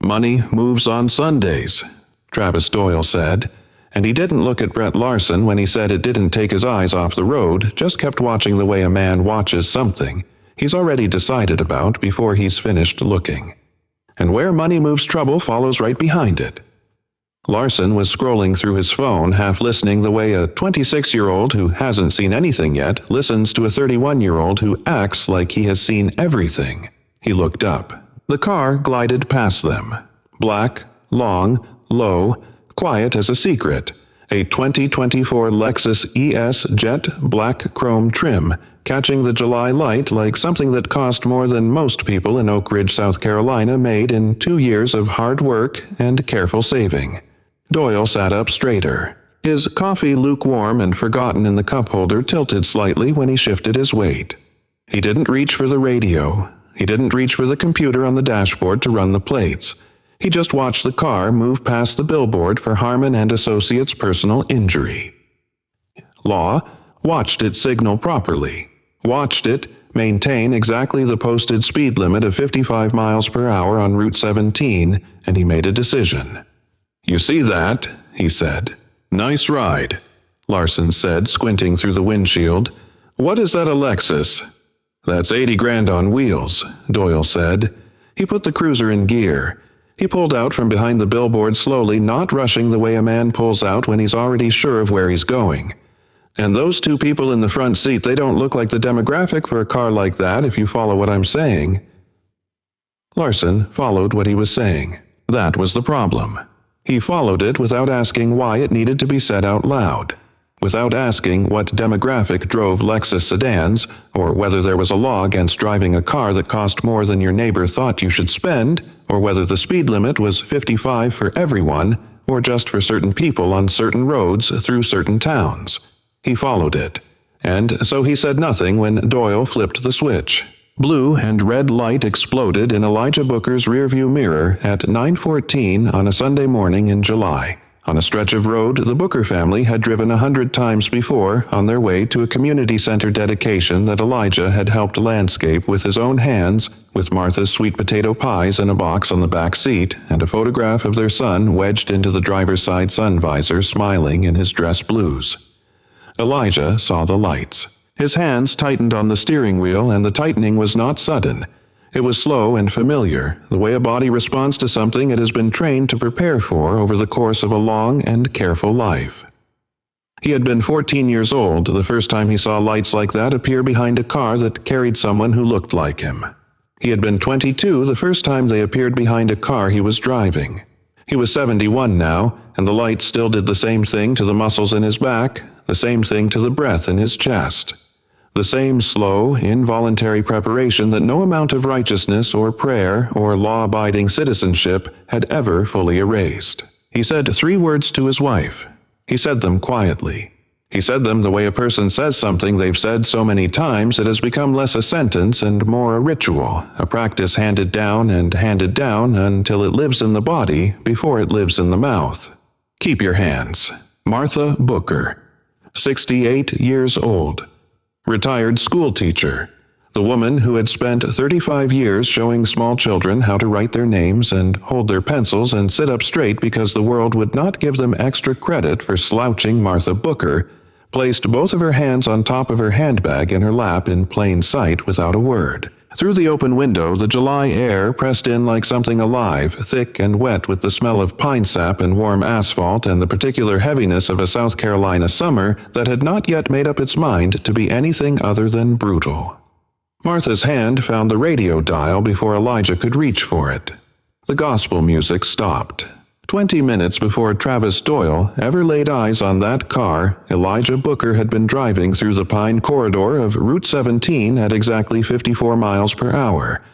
"Money moves on Sundays," Travis Doyle said, and he didn't look at Brett Larson when he said it didn't take his eyes off the road, just kept watching the way a man watches something he's already decided about before he's finished looking. And where money moves, trouble follows right behind it. Larson was scrolling through his phone, half listening the way a 26-year-old who hasn't seen anything yet listens to a 31-year-old who acts like he has seen everything. He looked up. The car glided past them. Black, long, low, quiet as a secret. A 2024 Lexus ES jet black chrome trim, catching the July light like something that cost more than most people in Oak Ridge, South Carolina made in 2 years of hard work and careful saving. Doyle sat up straighter. His coffee, lukewarm and forgotten in the cup holder, tilted slightly when he shifted his weight. He didn't reach for the radio. He didn't reach for the computer on the dashboard to run the plates. He just watched the car move past the billboard for Harmon and Associates personal injury. Law watched it signal properly. Watched it maintain exactly the posted speed limit of 55 miles per hour on Route 17, and he made a decision. "You see that?" he said. "Nice ride," Larson said, squinting through the windshield. "What is that, a Lexus?" "That's 80 grand on wheels," Doyle said. He put the cruiser in gear. He pulled out from behind the billboard slowly, not rushing the way a man pulls out when he's already sure of where he's going. "And those two people in the front seat, they don't look like the demographic for a car like that, if you follow what I'm saying." Larson followed what he was saying. That was the problem. He followed it without asking why it needed to be said out loud, without asking what demographic drove Lexus sedans, or whether there was a law against driving a car that cost more than your neighbor thought you should spend, or whether the speed limit was 55 for everyone, or just for certain people on certain roads through certain towns. He followed it. And so he said nothing when Doyle flipped the switch. Blue and red light exploded in Elijah Booker's rearview mirror at 9:14 on a Sunday morning in July, on a stretch of road the Booker family had driven 100 times before on their way to a community center dedication that Elijah had helped landscape with his own hands, with Martha's sweet potato pies in a box on the back seat and a photograph of their son wedged into the driver's side sun visor, smiling in his dress blues. Elijah saw the lights. His hands tightened on the steering wheel, and the tightening was not sudden. It was slow and familiar, the way a body responds to something it has been trained to prepare for over the course of a long and careful life. He had been 14 years old the first time he saw lights like that appear behind a car that carried someone who looked like him. He had been 22 the first time they appeared behind a car he was driving. He was 71 now, and the lights still did the same thing to the muscles in his back, the same thing to the breath in his chest. The same slow, involuntary preparation that no amount of righteousness or prayer or law-abiding citizenship had ever fully erased. He said 3 words to his wife. He said them quietly. He said them the way a person says something they've said so many times it has become less a sentence and more a ritual, a practice handed down until it lives in the body before it lives in the mouth. Keep your hands. Martha Booker, 68 years old. Retired school teacher, the woman who had spent 35 years showing small children how to write their names and hold their pencils and sit up straight because the world would not give them extra credit for slouching Martha Booker, placed both of her hands on top of her handbag in her lap in plain sight without a word. Through the open window, the July air pressed in like something alive, thick and wet with the smell of pine sap and warm asphalt and the particular heaviness of a South Carolina summer that had not yet made up its mind to be anything other than brutal. Martha's hand found the radio dial before Elijah could reach for it. The gospel music stopped. 20 minutes before Travis Doyle ever laid eyes on that car, Elijah Booker had been driving through the pine corridor of Route 17 at exactly 54 miles per hour.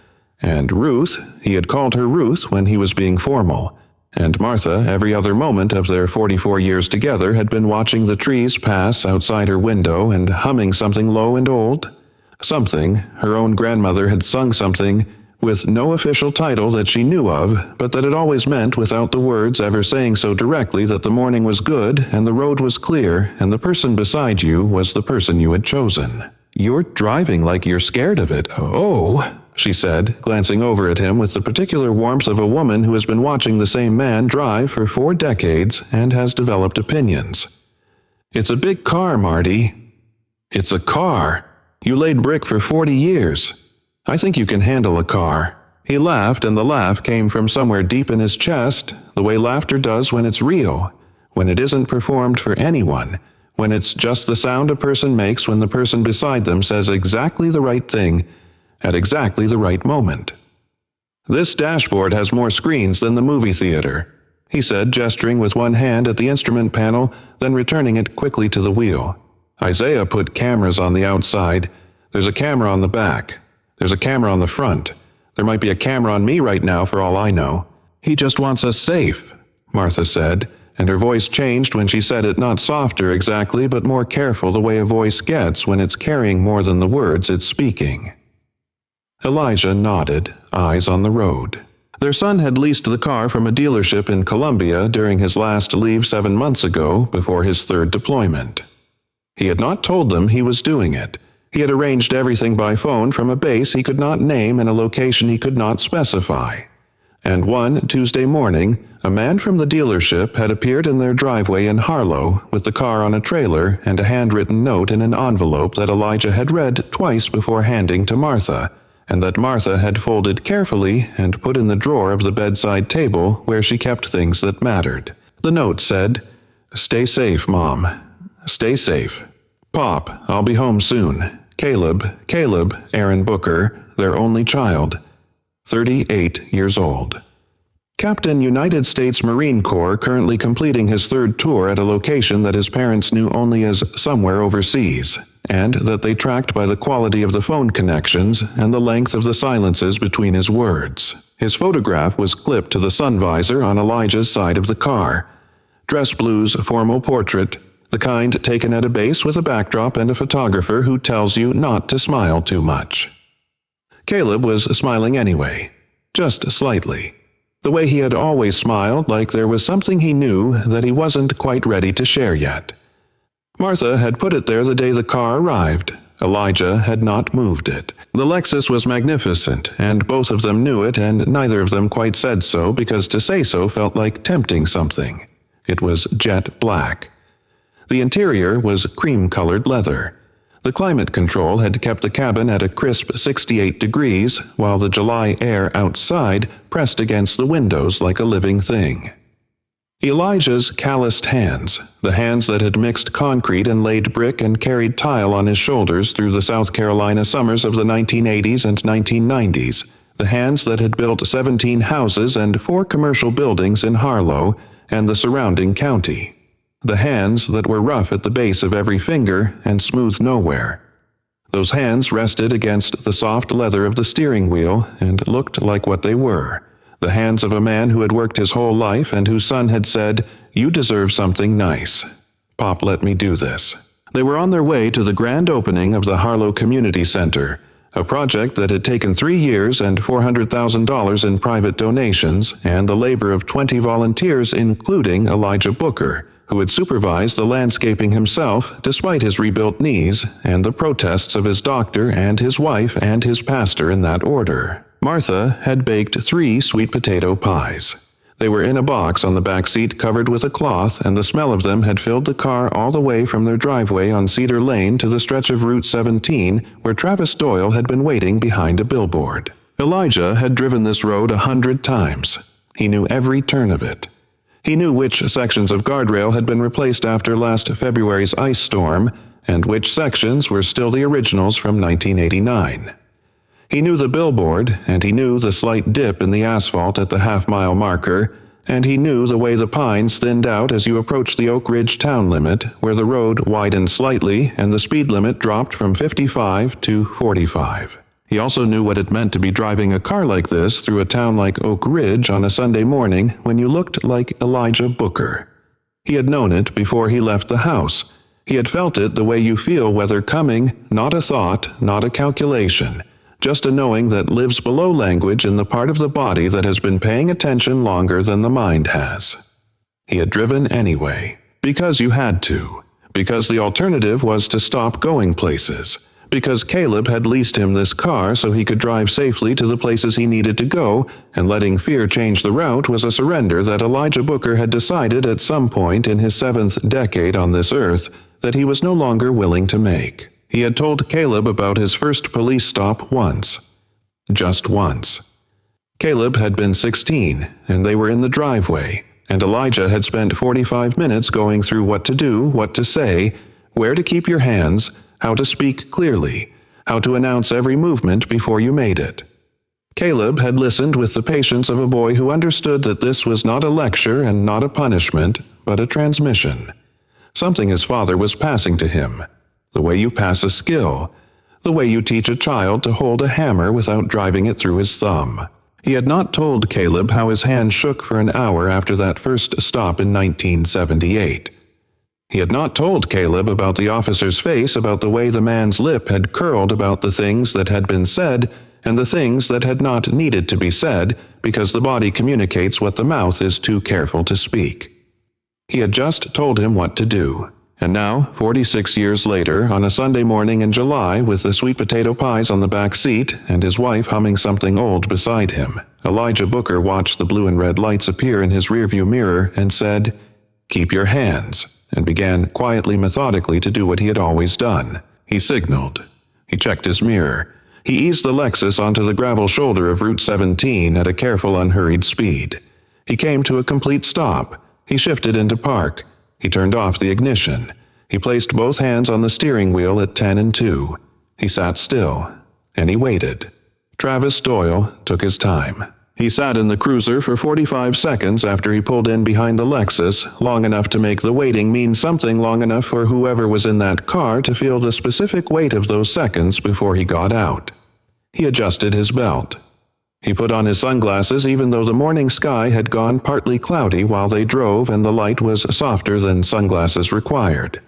And Ruth, he had called her Ruth when he was being formal. And Martha, every other moment of their 44 years together, had been watching the trees pass outside her window and humming something low and old. Something, her own grandmother had sung something, with no official title that she knew of, but that it always meant without the words ever saying so directly that the morning was good and the road was clear and the person beside you was the person you had chosen. "You're driving like you're scared of it." "Oh," she said, glancing over at him with the particular warmth of a woman who has been watching the same man drive for 4 decades and has developed opinions. It's a big car, Marty. It's a car. You laid brick for 40 years. I think you can handle a car. He laughed, and the laugh came from somewhere deep in his chest, the way laughter does when it's real, when it isn't performed for anyone, when it's just the sound a person makes when the person beside them says exactly the right thing at exactly the right moment. This dashboard has more screens than the movie theater, he said, gesturing with one hand at the instrument panel, then returning it quickly to the wheel. Isaiah put cameras on the outside. There's a camera on the back. There's a camera on the front. There might be a camera on me right now for all I know. He just wants us safe, Martha said, and her voice changed when she said it, not softer exactly, but more careful, the way a voice gets when it's carrying more than the words it's speaking. Elijah nodded, eyes on the road. Their son had leased the car from a dealership in Colombia during his last leave 7 months ago, before his 3rd deployment. He had not told them he was doing it. He had arranged everything by phone from a base he could not name and a location he could not specify. And one Tuesday morning, a man from the dealership had appeared in their driveway in Harlow with the car on a trailer and a handwritten note in an envelope that Elijah had read twice before handing to Martha, and that Martha had folded carefully and put in the drawer of the bedside table where she kept things that mattered. The note said, "Stay safe, Mom. Stay safe. Pop, I'll be home soon. Caleb, Aaron Booker, their only child. 38 years old. Captain United States Marine Corps, currently completing his 3rd tour at a location that his parents knew only as somewhere overseas, and that they tracked by the quality of the phone connections and the length of the silences between his words. His photograph was clipped to the sun visor on Elijah's side of the car. Dress blues formal portrait, the kind taken at a base with a backdrop and a photographer who tells you not to smile too much. Caleb was smiling anyway, just slightly. The way he had always smiled, like there was something he knew that he wasn't quite ready to share yet. Martha had put it there the day the car arrived. Elijah had not moved it. The Lexus was magnificent, and both of them knew it, and neither of them quite said so, because to say so felt like tempting something. It was jet black. The interior was cream-colored leather. The climate control had kept the cabin at a crisp 68 degrees, while the July air outside pressed against the windows like a living thing. Elijah's calloused hands, the hands that had mixed concrete and laid brick and carried tile on his shoulders through the South Carolina summers of the 1980s and 1990s, the hands that had built 17 houses and 4 commercial buildings in Harlow and the surrounding county. The hands that were rough at the base of every finger and smooth nowhere. Those hands rested against the soft leather of the steering wheel and looked like what they were. The hands of a man who had worked his whole life and whose son had said, "You deserve something nice. Pop, let me do this." They were on their way to the grand opening of the Harlow Community Center, a project that had taken 3 years and $400,000 in private donations and the labor of 20 volunteers, including Elijah Booker, who had supervised the landscaping himself despite his rebuilt knees and the protests of his doctor and his wife and his pastor in that order. Martha had baked 3 sweet potato pies. They were in a box on the back seat covered with a cloth, and the smell of them had filled the car all the way from their driveway on Cedar Lane to the stretch of Route 17 where Travis Doyle had been waiting behind a billboard. Elijah had driven this road 100 times. He knew every turn of it. He knew which sections of guardrail had been replaced after last February's ice storm, and which sections were still the originals from 1989. He knew the billboard, and he knew the slight dip in the asphalt at the half-mile marker, and he knew the way the pines thinned out as you approached the Oak Ridge town limit, where the road widened slightly and the speed limit dropped from 55 to 45. He also knew what it meant to be driving a car like this through a town like Oak Ridge on a Sunday morning when you looked like Elijah Booker. He had known it before he left the house. He had felt it the way you feel weather coming, not a thought, not a calculation, just a knowing that lives below language in the part of the body that has been paying attention longer than the mind has. He had driven anyway, because you had to, because the alternative was to stop going places, because Caleb had leased him this car so he could drive safely to the places he needed to go, and letting fear change the route was a surrender that Elijah Booker had decided at some point in his 7th decade on this earth that he was no longer willing to make. He had told Caleb about his first police stop once. Just once. Caleb had been 16, and they were in the driveway, and Elijah had spent 45 minutes going through what to do, what to say, where to keep your hands, how to speak clearly, how to announce every movement before you made it. Caleb had listened with the patience of a boy who understood that this was not a lecture and not a punishment, but a transmission. Something his father was passing to him. The way you pass a skill. The way you teach a child to hold a hammer without driving it through his thumb. He had not told Caleb how his hand shook for an hour after that first stop in 1978. He had not told Caleb about the officer's face, about the way the man's lip had curled about the things that had been said and the things that had not needed to be said because the body communicates what the mouth is too careful to speak. He had just told him what to do. And now, 46 years later, on a Sunday morning in July, with the sweet potato pies on the back seat and his wife humming something old beside him, Elijah Booker watched the blue and red lights appear in his rearview mirror and said, "Keep your hands," and began quietly, methodically to do what he had always done. He signaled. He checked his mirror. He eased the Lexus onto the gravel shoulder of Route 17 at a careful, unhurried speed. He came to a complete stop. He shifted into park. He turned off the ignition. He placed both hands on the steering wheel at 10 and 2. He sat still, and he waited. Travis Doyle took his time. He sat in the cruiser for 45 seconds after he pulled in behind the Lexus, long enough to make the waiting mean something, long enough for whoever was in that car to feel the specific weight of those seconds before he got out. He adjusted his belt. He put on his sunglasses even though the morning sky had gone partly cloudy while they drove and the light was softer than sunglasses required.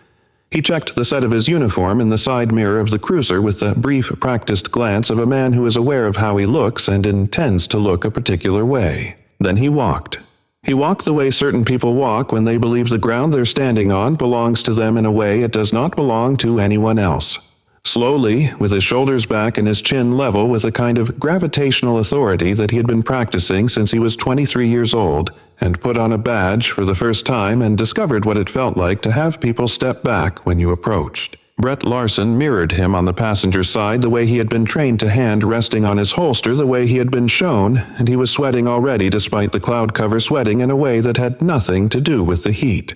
He checked the set of his uniform in the side mirror of the cruiser with the brief, practiced glance of a man who is aware of how he looks and intends to look a particular way. Then he walked. He walked the way certain people walk when they believe the ground they're standing on belongs to them in a way it does not belong to anyone else. Slowly, with his shoulders back and his chin level with a kind of gravitational authority that he had been practicing since he was 23 years old, and put on a badge for the first time and discovered what it felt like to have people step back when you approached. Brett Larson mirrored him on the passenger side the way he had been trained to hand resting on his holster the way he had been shown, and he was sweating already despite the cloud cover sweating in a way that had nothing to do with the heat.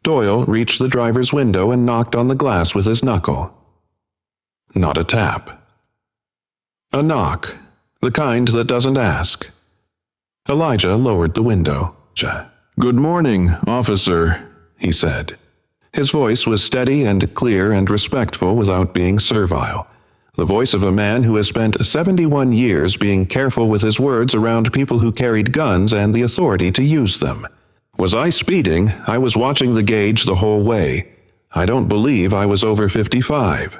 Doyle reached the driver's window and knocked on the glass with his knuckle. Not a tap. A knock. The kind that doesn't ask. Elijah lowered the window. "Good morning, officer," he said. His voice was steady and clear and respectful without being servile. The voice of a man who has spent 71 years being careful with his words around people who carried guns and the authority to use them. Was I speeding? I was watching the gauge the whole way. I don't believe I was over 55.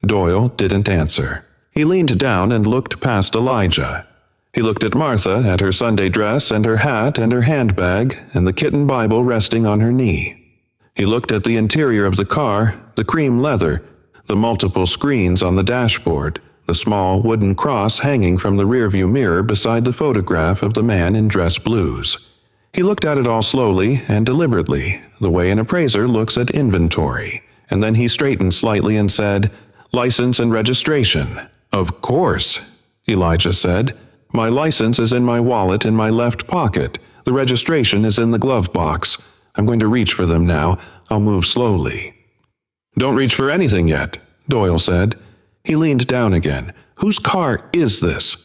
Doyle didn't answer. He leaned down and looked past Elijah. He looked at Martha, at her Sunday dress and her hat and her handbag and the kitten Bible resting on her knee. He looked at the interior of the car, the cream leather, the multiple screens on the dashboard, the small wooden cross hanging from the rearview mirror beside the photograph of the man in dress blues. He looked at it all slowly and deliberately, the way an appraiser looks at inventory, and then he straightened slightly and said, "License and registration." "Of course," Elijah said. "My license is in my wallet in my left pocket. The registration is in the glove box. I'm going to reach for them now. I'll move slowly." "Don't reach for anything yet," Doyle said. He leaned down again. "Whose car is this?"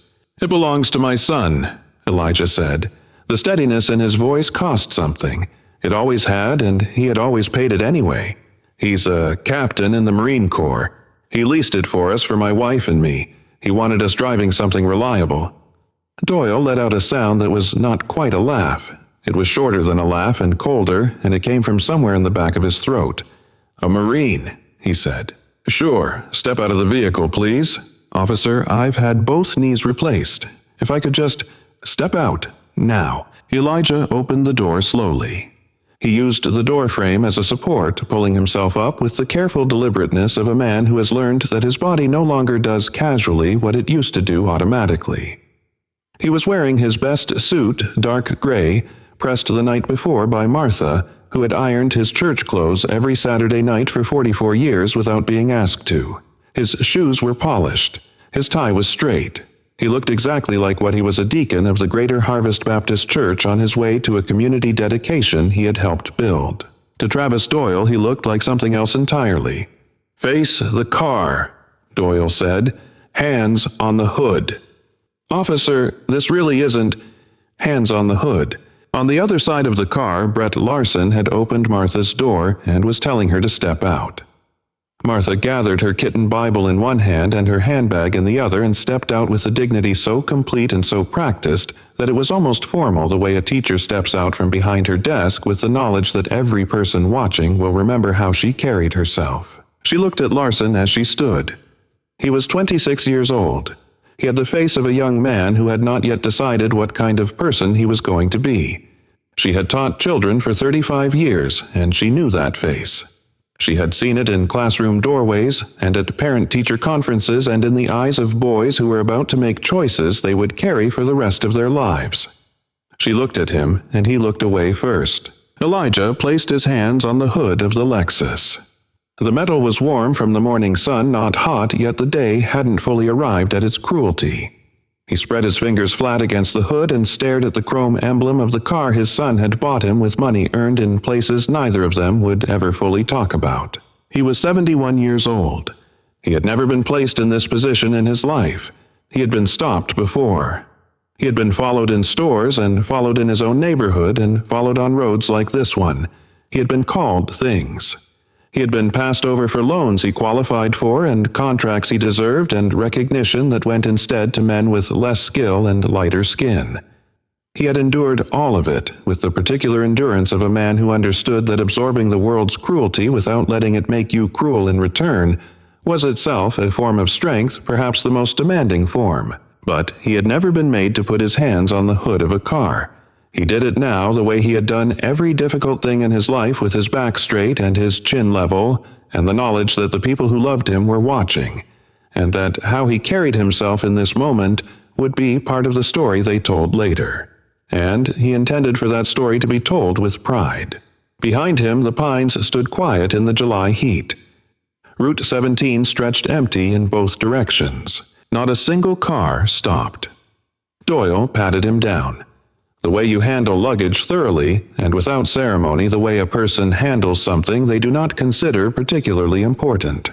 "It belongs to my son," Elijah said. The steadiness in his voice cost something. It always had, and he had always paid it anyway. "He's a captain in the Marine Corps. He leased it for us for my wife and me. He wanted us driving something reliable." Doyle let out a sound that was not quite a laugh. It was shorter than a laugh and colder, and it came from somewhere in the back of his throat. "A Marine," he said. "Sure. Step out of the vehicle, please." "Officer, I've had both knees replaced. If I could just step out. Now." Elijah opened the door slowly. He used the door frame as a support, pulling himself up with the careful deliberateness of a man who has learned that his body no longer does casually what it used to do automatically. He was wearing his best suit, dark gray, pressed the night before by Martha, who had ironed his church clothes every Saturday night for 44 years without being asked to. His shoes were polished. His tie was straight. He looked exactly like what he was, a deacon of the Greater Harvest Baptist Church on his way to a community dedication he had helped build. To Travis Doyle, he looked like something else entirely. "Face the car," Doyle said. "Hands on the hood." "Officer, this really isn't—" Hands on the hood. On the other side of the car, Brett Larson had opened Martha's door and was telling her to step out. Martha gathered her kitten Bible in one hand and her handbag in the other and stepped out with a dignity so complete and so practiced that it was almost formal, the way a teacher steps out from behind her desk with the knowledge that every person watching will remember how she carried herself. She looked at Larson as she stood. He was 26 years old. He had the face of a young man who had not yet decided what kind of person he was going to be. She had taught children for 35 years, and she knew that face. She had seen it in classroom doorways and at parent-teacher conferences and in the eyes of boys who were about to make choices they would carry for the rest of their lives. She looked at him, and he looked away first. Elijah placed his hands on the hood of the Lexus. The metal was warm from the morning sun, not hot, yet the day hadn't fully arrived at its cruelty. He spread his fingers flat against the hood and stared at the chrome emblem of the car his son had bought him with money earned in places neither of them would ever fully talk about. He was 71 years old. He had never been placed in this position in his life. He had been stopped before. He had been followed in stores and followed in his own neighborhood and followed on roads like this one. He had been called things. He had been passed over for loans he qualified for and contracts he deserved and recognition that went instead to men with less skill and lighter skin. He had endured all of it with the particular endurance of a man who understood that absorbing the world's cruelty without letting it make you cruel in return was itself a form of strength, perhaps the most demanding form. But he had never been made to put his hands on the hood of a car. He did it now the way he had done every difficult thing in his life, with his back straight and his chin level, and the knowledge that the people who loved him were watching, and that how he carried himself in this moment would be part of the story they told later. And he intended for that story to be told with pride. Behind him, the pines stood quiet in the July heat. Route 17 stretched empty in both directions. Not a single car stopped. Doyle patted him down. The way you handle luggage thoroughly, and without ceremony, the way a person handles something they do not consider particularly important.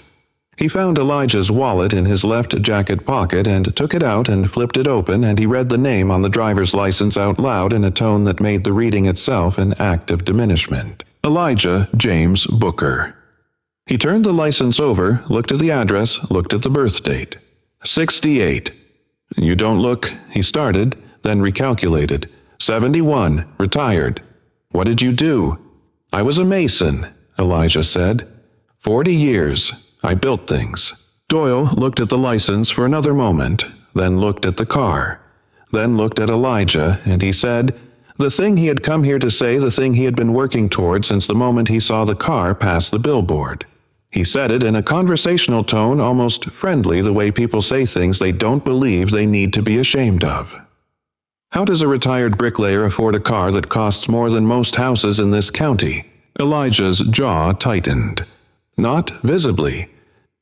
He found Elijah's wallet in his left jacket pocket and took it out and flipped it open, and he read the name on the driver's license out loud in a tone that made the reading itself an act of diminishment. Elijah James Booker. He turned the license over, looked at the address, looked at the birth date. 68. "You don't look," he started, then recalculated. 71, retired. "What did you do?" "I was a mason," Elijah said. 40 years. I built things. Doyle looked at the license for another moment, then looked at the car, then looked at Elijah, and he said, the thing he had come here to say, the thing he had been working toward since the moment he saw the car pass the billboard. He said it in a conversational tone, almost friendly, the way people say things they don't believe they need to be ashamed of. "How does a retired bricklayer afford a car that costs more than most houses in this county?" Elijah's jaw tightened. Not visibly.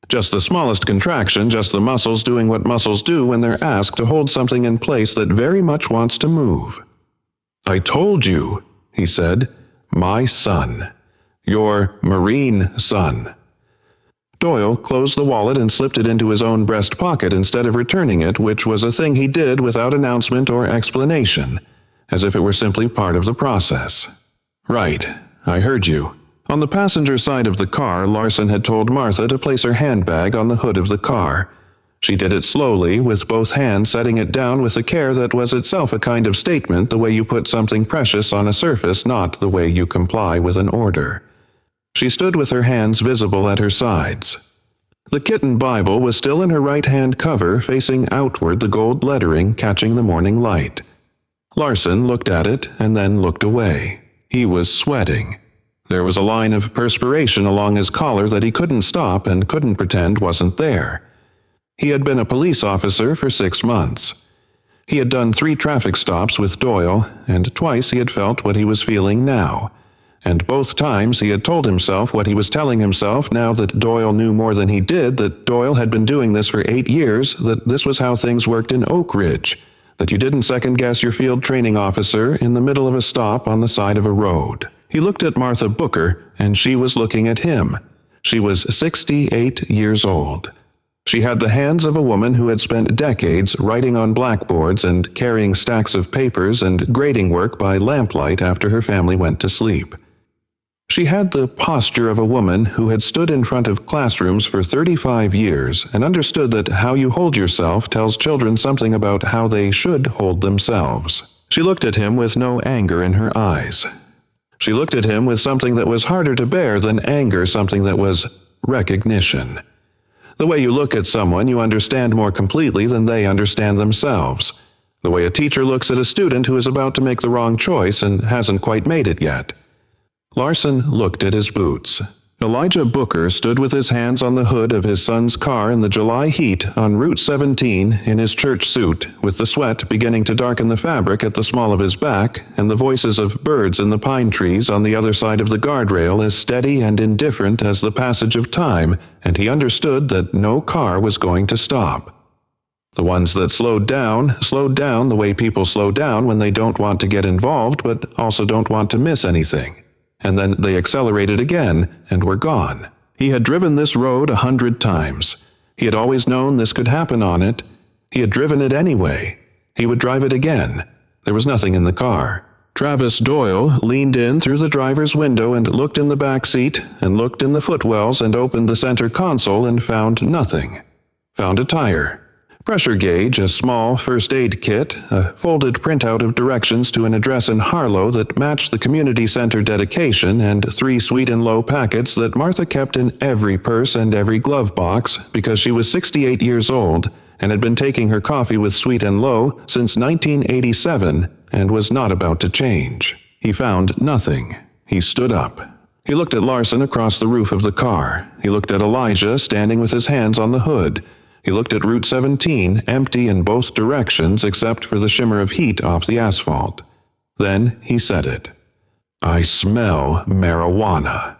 Just the smallest contraction, just the muscles doing what muscles do when they're asked to hold something in place that very much wants to move. "I told you," he said, "my son. Your Marine son." Doyle closed the wallet and slipped it into his own breast pocket instead of returning it, which was a thing he did without announcement or explanation, as if it were simply part of the process. "Right, I heard you." On the passenger side of the car, Larson had told Martha to place her handbag on the hood of the car. She did it slowly, with both hands setting it down with a care that was itself a kind of statement, the way you put something precious on a surface, not the way you comply with an order. She stood with her hands visible at her sides. The kitten Bible was still in her right-hand cover, facing outward, the gold lettering catching the morning light. Larson looked at it and then looked away. He was sweating. There was a line of perspiration along his collar that he couldn't stop and couldn't pretend wasn't there. He had been a police officer for 6 months. He had done 3 traffic stops with Doyle, and twice he had felt what he was feeling now. And both times he had told himself what he was telling himself now that Doyle knew more than he did, that Doyle had been doing this for 8 years, that this was how things worked in Oak Ridge, that you didn't second-guess your field training officer in the middle of a stop on the side of a road. He looked at Martha Booker, and she was looking at him. She was 68 years old. She had the hands of a woman who had spent decades writing on blackboards and carrying stacks of papers and grading work by lamplight after her family went to sleep. She had the posture of a woman who had stood in front of classrooms for 35 years and understood that how you hold yourself tells children something about how they should hold themselves. She looked at him with no anger in her eyes. She looked at him with something that was harder to bear than anger, something that was recognition. The way you look at someone, you understand more completely than they understand themselves. The way a teacher looks at a student who is about to make the wrong choice and hasn't quite made it yet. Larson looked at his boots. Elijah Booker stood with his hands on the hood of his son's car in the July heat on Route 17 in his church suit, with the sweat beginning to darken the fabric at the small of his back, and the voices of birds in the pine trees on the other side of the guardrail as steady and indifferent as the passage of time, and he understood that no car was going to stop. The ones that slowed down the way people slow down when they don't want to get involved but also don't want to miss anything. And then they accelerated again and were gone. He had driven this road 100 times. He had always known this could happen on it. He had driven it anyway. He would drive it again. There was nothing in the car. Travis Doyle leaned in through the driver's window and looked in the back seat and looked in the footwells and opened the center console and found nothing. Found a tire. Pressure gauge, a small first aid kit, a folded printout of directions to an address in Harlow that matched the community center dedication, and 3 Sweet and Low packets that Martha kept in every purse and every glove box because she was 68 years old and had been taking her coffee with Sweet and Low since 1987 and was not about to change. He found nothing. He stood up. He looked at Larson across the roof of the car. He looked at Elijah standing with his hands on the hood. He looked at Route 17, empty in both directions except for the shimmer of heat off the asphalt. Then he said it. "I smell marijuana,"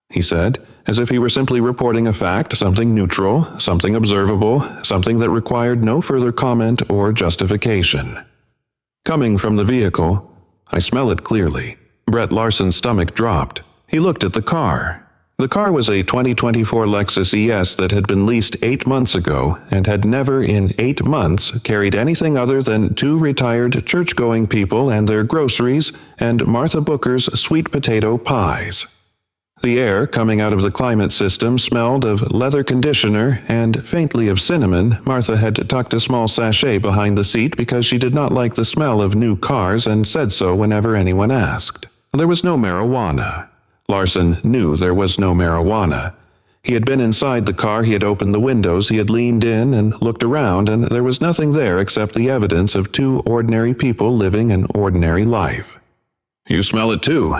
he said, as if he were simply reporting a fact, something neutral, something observable, something that required no further comment or justification. Coming from the vehicle, I smell it clearly. Brett Larson's stomach dropped. He looked at the car. The car was a 2024 Lexus ES that had been leased 8 months ago and had never in 8 months carried anything other than 2 retired church-going people and their groceries and Martha Booker's sweet potato pies. The air coming out of the climate system smelled of leather conditioner and faintly of cinnamon. Martha had tucked a small sachet behind the seat because she did not like the smell of new cars and said so whenever anyone asked. There was no marijuana. Larson knew there was no marijuana. He had been inside the car, he had opened the windows, he had leaned in and looked around, and there was nothing there except the evidence of 2 ordinary people living an ordinary life. "You smell it too,"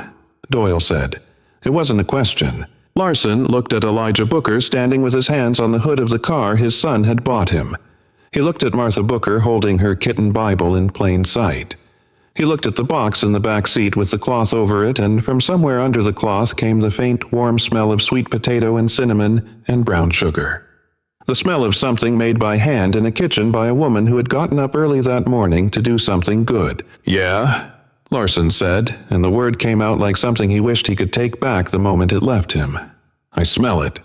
Doyle said. It wasn't a question. Larson looked at Elijah Booker standing with his hands on the hood of the car his son had bought him. He looked at Martha Booker holding her kitten Bible in plain sight. He looked at the box in the back seat with the cloth over it, and from somewhere under the cloth came the faint, warm smell of sweet potato and cinnamon and brown sugar. The smell of something made by hand in a kitchen by a woman who had gotten up early that morning to do something good. "Yeah?" Larson said, and the word came out like something he wished he could take back the moment it left him. "I smell it."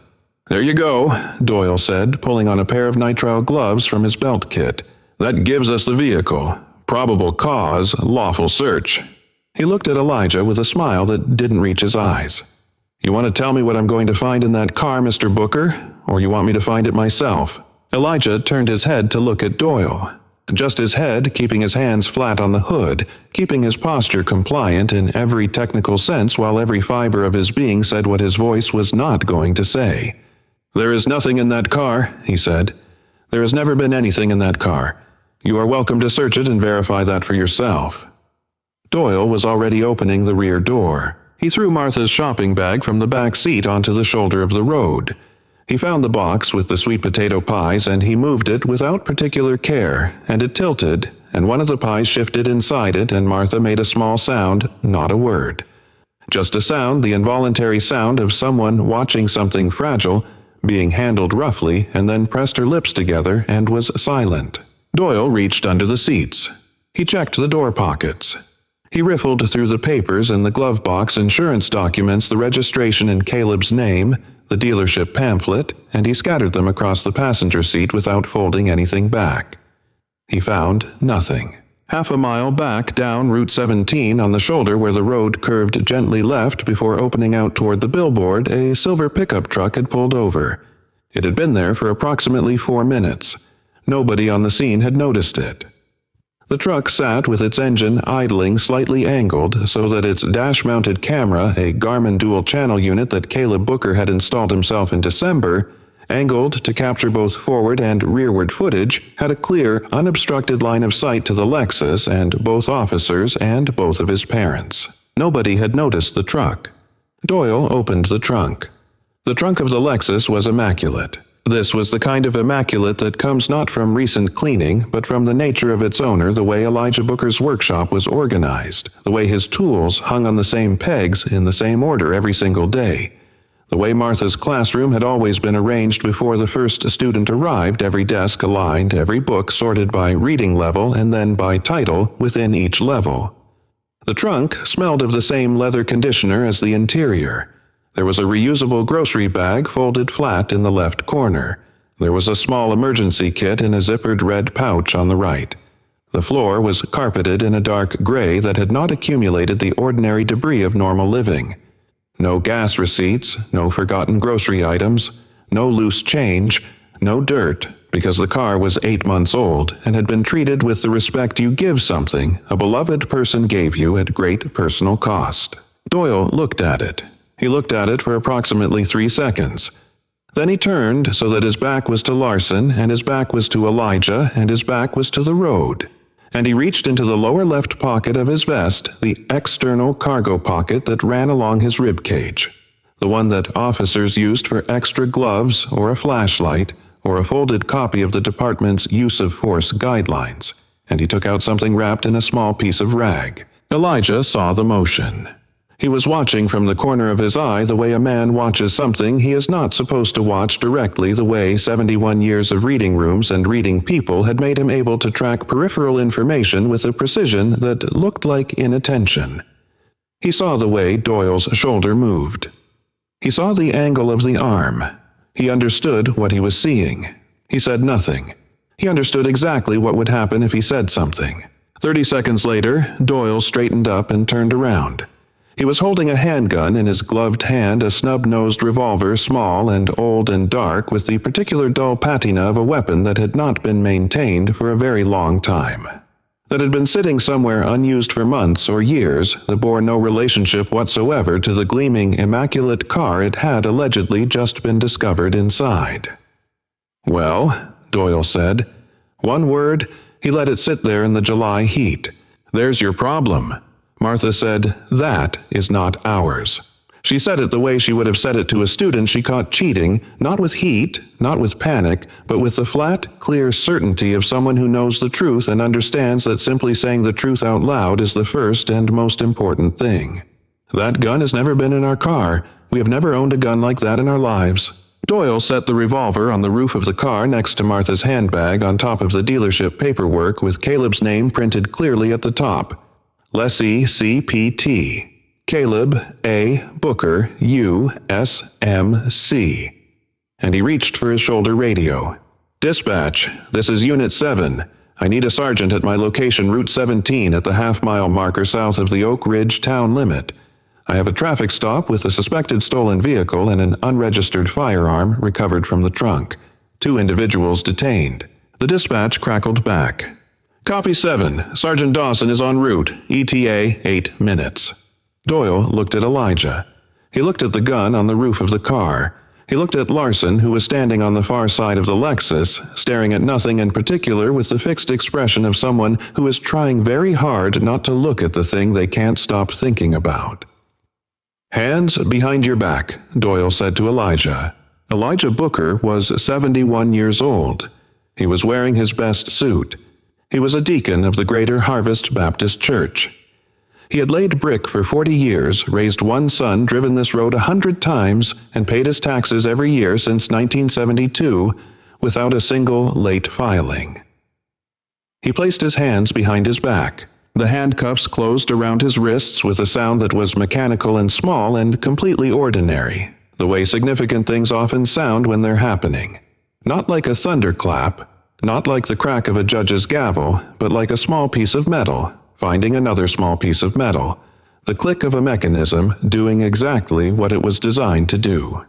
"There you go," Doyle said, pulling on a pair of nitrile gloves from his belt kit. "That gives us the vehicle. Probable cause, lawful search." He looked at Elijah with a smile that didn't reach his eyes. "You want to tell me what I'm going to find in that car, Mr. Booker, or you want me to find it myself?" Elijah turned his head to look at Doyle. Just his head, keeping his hands flat on the hood, keeping his posture compliant in every technical sense while every fiber of his being said what his voice was not going to say. "There is nothing in that car," he said. "There has never been anything in that car. You are welcome to search it and verify that for yourself." Doyle was already opening the rear door. He threw Martha's shopping bag from the back seat onto the shoulder of the road. He found the box with the sweet potato pies and he moved it without particular care, and it tilted, and one of the pies shifted inside it and Martha made a small sound, not a word. Just a sound, the involuntary sound of someone watching something fragile, being handled roughly, and then pressed her lips together and was silent. Doyle reached under the seats. He checked the door pockets. He riffled through the papers in the glove box, insurance documents, the registration in Caleb's name, the dealership pamphlet, and he scattered them across the passenger seat without folding anything back. He found nothing. Half a mile back down Route 17 on the shoulder where the road curved gently left before opening out toward the billboard, a silver pickup truck had pulled over. It had been there for approximately 4 minutes. Nobody on the scene had noticed it. The truck sat with its engine idling slightly angled so that its dash-mounted camera, a Garmin dual-channel unit that Caleb Booker had installed himself in December, angled to capture both forward and rearward footage, had a clear, unobstructed line of sight to the Lexus and both officers and both of his parents. Nobody had noticed the truck. Doyle opened the trunk. The trunk of the Lexus was immaculate. This was the kind of immaculate that comes not from recent cleaning, but from the nature of its owner, the way Elijah Booker's workshop was organized, the way his tools hung on the same pegs in the same order every single day, the way Martha's classroom had always been arranged before the first student arrived, every desk aligned, every book sorted by reading level and then by title within each level. The trunk smelled of the same leather conditioner as the interior. There was a reusable grocery bag folded flat in the left corner. There was a small emergency kit in a zippered red pouch on the right. The floor was carpeted in a dark gray that had not accumulated the ordinary debris of normal living. No gas receipts, no forgotten grocery items, no loose change, no dirt, because the car was 8 months old and had been treated with the respect you give something a beloved person gave you at great personal cost. Doyle looked at it. He looked at it for approximately 3 seconds. Then he turned so that his back was to Larson, and his back was to Elijah, and his back was to the road. And he reached into the lower left pocket of his vest, the external cargo pocket that ran along his rib cage, the one that officers used for extra gloves or a flashlight or a folded copy of the department's use of force guidelines, and he took out something wrapped in a small piece of rag. Elijah saw the motion. He was watching from the corner of his eye the way a man watches something he is not supposed to watch directly, the way 71 years of reading rooms and reading people had made him able to track peripheral information with a precision that looked like inattention. He saw the way Doyle's shoulder moved. He saw the angle of the arm. He understood what he was seeing. He said nothing. He understood exactly what would happen if he said something. 30 seconds later, Doyle straightened up and turned around. He was holding a handgun in his gloved hand, a snub-nosed revolver, small and old and dark, with the particular dull patina of a weapon that had not been maintained for a very long time. That had been sitting somewhere unused for months or years, that bore no relationship whatsoever to the gleaming, immaculate car it had allegedly just been discovered inside. "Well," Doyle said. One word, he let it sit there in the July heat. "There's your problem." Martha said, "That is not ours." She said it the way she would have said it to a student she caught cheating, not with heat, not with panic, but with the flat, clear certainty of someone who knows the truth and understands that simply saying the truth out loud is the first and most important thing. "That gun has never been in our car. We have never owned a gun like that in our lives." Doyle set the revolver on the roof of the car next to Martha's handbag on top of the dealership paperwork with Caleb's name printed clearly at the top. Lessee CPT. Caleb A. Booker, U.S.M.C. And he reached for his shoulder radio. "Dispatch, this is Unit 7. I need a sergeant at my location Route 17 at the half-mile marker south of the Oak Ridge town limit. I have a traffic stop with a suspected stolen vehicle and an unregistered firearm recovered from the trunk. 2 individuals detained." The dispatch crackled back. "Copy 7. Sergeant Dawson is en route. ETA 8 minutes. Doyle looked at Elijah. He looked at the gun on the roof of the car. He looked at Larson, who was standing on the far side of the Lexus, staring at nothing in particular with the fixed expression of someone who is trying very hard not to look at the thing they can't stop thinking about. "Hands behind your back," Doyle said to Elijah. Elijah Booker was 71 years old. He was wearing his best suit. He was a deacon of the Greater Harvest Baptist Church. He had laid brick for 40 years, raised one son, driven this road 100 times, and paid his taxes every year since 1972 without a single late filing. He placed his hands behind his back. The handcuffs closed around his wrists with a sound that was mechanical and small and completely ordinary, the way significant things often sound when they're happening. Not like a thunderclap, not like the crack of a judge's gavel, but like a small piece of metal finding another small piece of metal, the click of a mechanism doing exactly what it was designed to do.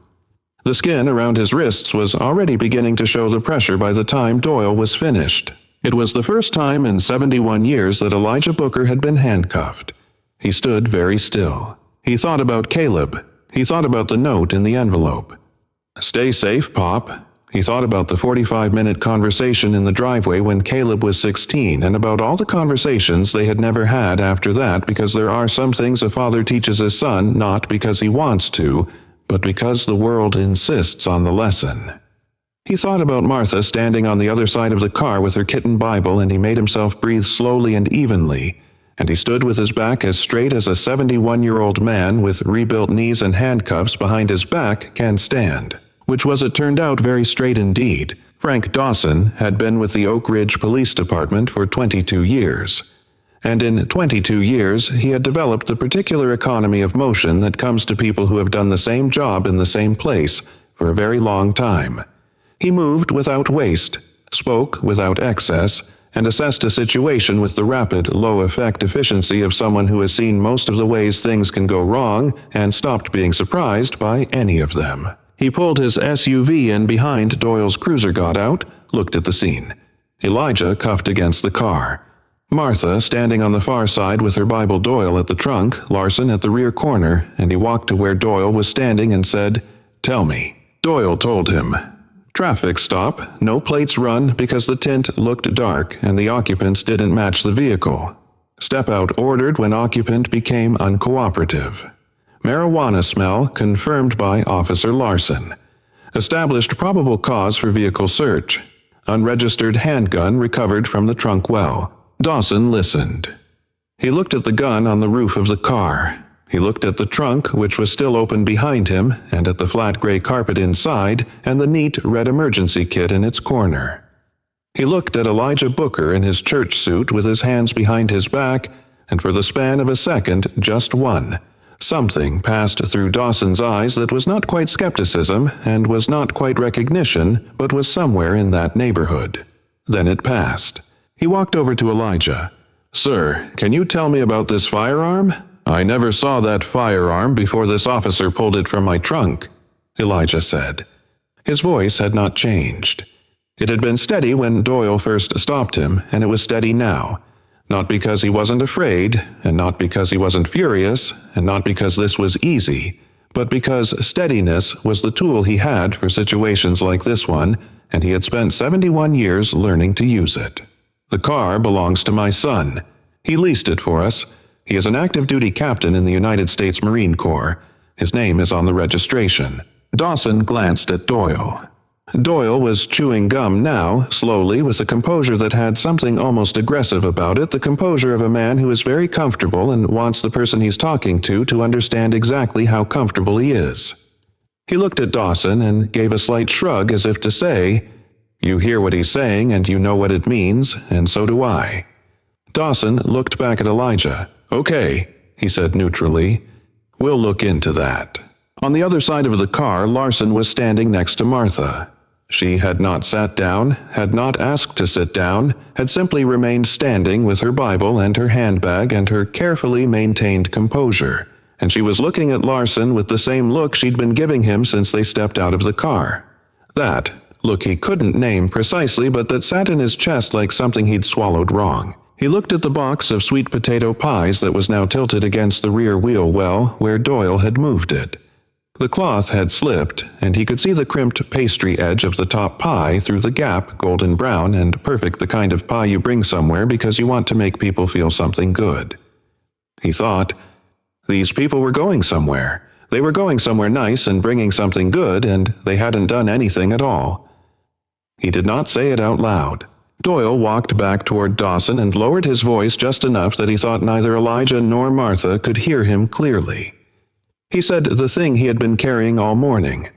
The skin around his wrists was already beginning to show the pressure by the time Doyle was finished. It was the first time in 71 years that Elijah Booker had been handcuffed. He stood very still. He thought about Caleb. He thought about the note in the envelope. "Stay safe, Pop." He thought about the 45-minute conversation in the driveway when Caleb was 16 and about all the conversations they had never had after that, because there are some things a father teaches his son not because he wants to, but because the world insists on the lesson. He thought about Martha standing on the other side of the car with her kitten Bible, and he made himself breathe slowly and evenly, and he stood with his back as straight as a 71-year-old man with rebuilt knees and handcuffs behind his back can stand. Which was, it turned out, very straight indeed. Frank Dawson had been with the Oak Ridge Police Department for 22 years. And in 22 years, he had developed the particular economy of motion that comes to people who have done the same job in the same place for a very long time. He moved without waste, spoke without excess, and assessed a situation with the rapid, low-effect efficiency of someone who has seen most of the ways things can go wrong and stopped being surprised by any of them. He pulled his SUV in behind Doyle's cruiser, got out, looked at the scene. Elijah cuffed against the car. Martha standing on the far side with her Bible, Doyle at the trunk, Larson at the rear corner, and he walked to where Doyle was standing and said, "Tell me." Doyle told him. Traffic stop, no plates run because the tint looked dark and the occupants didn't match the vehicle. Step out ordered when occupant became uncooperative. Marijuana smell confirmed by Officer Larson. Established probable cause for vehicle search. Unregistered handgun recovered from the trunk well. Dawson listened. He looked at the gun on the roof of the car. He looked at the trunk, which was still open behind him, and at the flat gray carpet inside, and the neat red emergency kit in its corner. He looked at Elijah Booker in his church suit with his hands behind his back, and for the span of a second, just one, something passed through Dawson's eyes that was not quite skepticism and was not quite recognition, but was somewhere in that neighborhood. Then it passed. He walked over to Elijah. "Sir, can you tell me about this firearm? I never saw that firearm before this officer pulled it from my trunk," Elijah said. His voice had not changed. It had been steady when Doyle first stopped him, and it was steady now. Not because he wasn't afraid, and not because he wasn't furious, and not because this was easy, but because steadiness was the tool he had for situations like this one, and he had spent 71 years learning to use it. "The car belongs to my son. He leased it for us. He is an active-duty captain in the United States Marine Corps. His name is on the registration." Dawson glanced at Doyle. Doyle was chewing gum now, slowly, with a composure that had something almost aggressive about it, the composure of a man who is very comfortable and wants the person he's talking to understand exactly how comfortable he is. He looked at Dawson and gave a slight shrug as if to say, "You hear what he's saying and you know what it means, and so do I." Dawson looked back at Elijah. "Okay," he said neutrally. "We'll look into that." On the other side of the car, Larson was standing next to Martha. She had not sat down, had not asked to sit down, had simply remained standing with her Bible and her handbag and her carefully maintained composure, and she was looking at Larson with the same look she'd been giving him since they stepped out of the car. That look he couldn't name precisely, but that sat in his chest like something he'd swallowed wrong. He looked at the box of sweet potato pies that was now tilted against the rear wheel well where Doyle had moved it. The cloth had slipped, and he could see the crimped pastry edge of the top pie through the gap, golden brown and perfect, the kind of pie you bring somewhere because you want to make people feel something good. He thought, these people were going somewhere. They were going somewhere nice and bringing something good, and they hadn't done anything at all. He did not say it out loud. Doyle walked back toward Dawson and lowered his voice just enough that he thought neither Elijah nor Martha could hear him clearly. He said the thing he had been carrying all morning,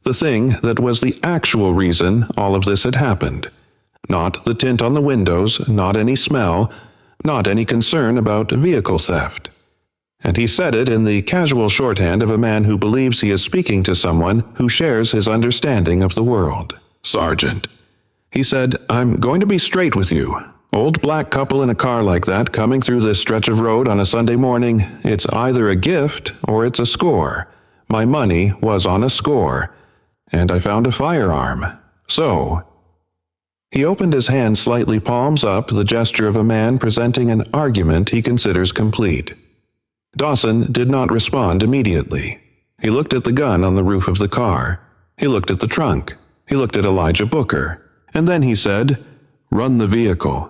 the thing that was the actual reason all of this had happened. Not the tint on the windows, not any smell, not any concern about vehicle theft. And he said it in the casual shorthand of a man who believes he is speaking to someone who shares his understanding of the world. "Sergeant," he said, "I'm going to be straight with you. Old black couple in a car like that coming through this stretch of road on a Sunday morning, it's either a gift or it's a score. My money was on a score, and I found a firearm. So..." He opened his hand slightly, palms up, the gesture of a man presenting an argument he considers complete. Dawson did not respond immediately. He looked at the gun on the roof of the car. He looked at the trunk. He looked at Elijah Booker. And then he said, "Run the vehicle.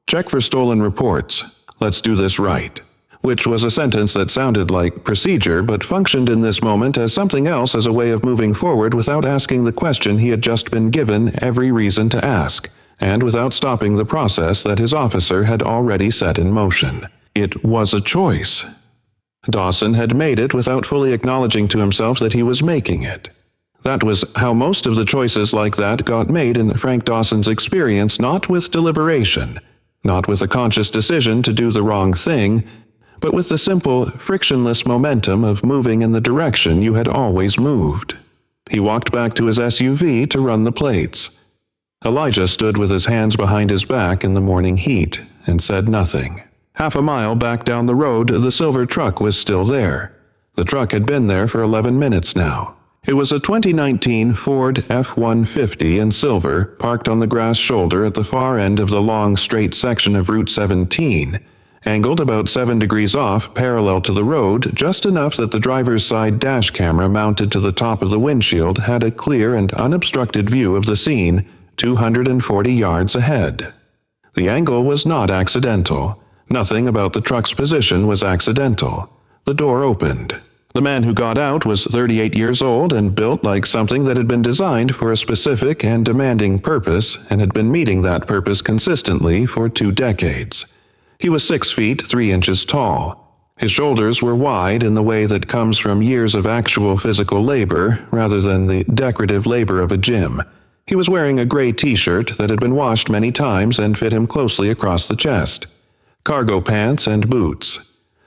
Check for stolen reports. Let's do this right." Which was a sentence that sounded like procedure but functioned in this moment as something else, as a way of moving forward without asking the question he had just been given every reason to ask, and without stopping the process that his officer had already set in motion. It was a choice. Dawson had made it without fully acknowledging to himself that he was making it. That was how most of the choices like that got made in Frank Dawson's experience, not with deliberation, not with a conscious decision to do the wrong thing, but with the simple, frictionless momentum of moving in the direction you had always moved. He walked back to his SUV to run the plates. Elijah stood with his hands behind his back in the morning heat and said nothing. Half a mile back down the road, the silver truck was still there. The truck had been there for 11 minutes now. It was a 2019 Ford F-150 in silver, parked on the grass shoulder at the far end of the long, straight section of Route 17, angled about 7 degrees off, parallel to the road, just enough that the driver's side dash camera mounted to the top of the windshield had a clear and unobstructed view of the scene 240 yards ahead. The angle was not accidental. Nothing about the truck's position was accidental. The door opened. The man who got out was 38 years old and built like something that had been designed for a specific and demanding purpose and had been meeting that purpose consistently for 2 decades. He was 6 feet 3 inches tall. His shoulders were wide in the way that comes from years of actual physical labor rather than the decorative labor of a gym. He was wearing a gray t-shirt that had been washed many times and fit him closely across the chest. Cargo pants and boots.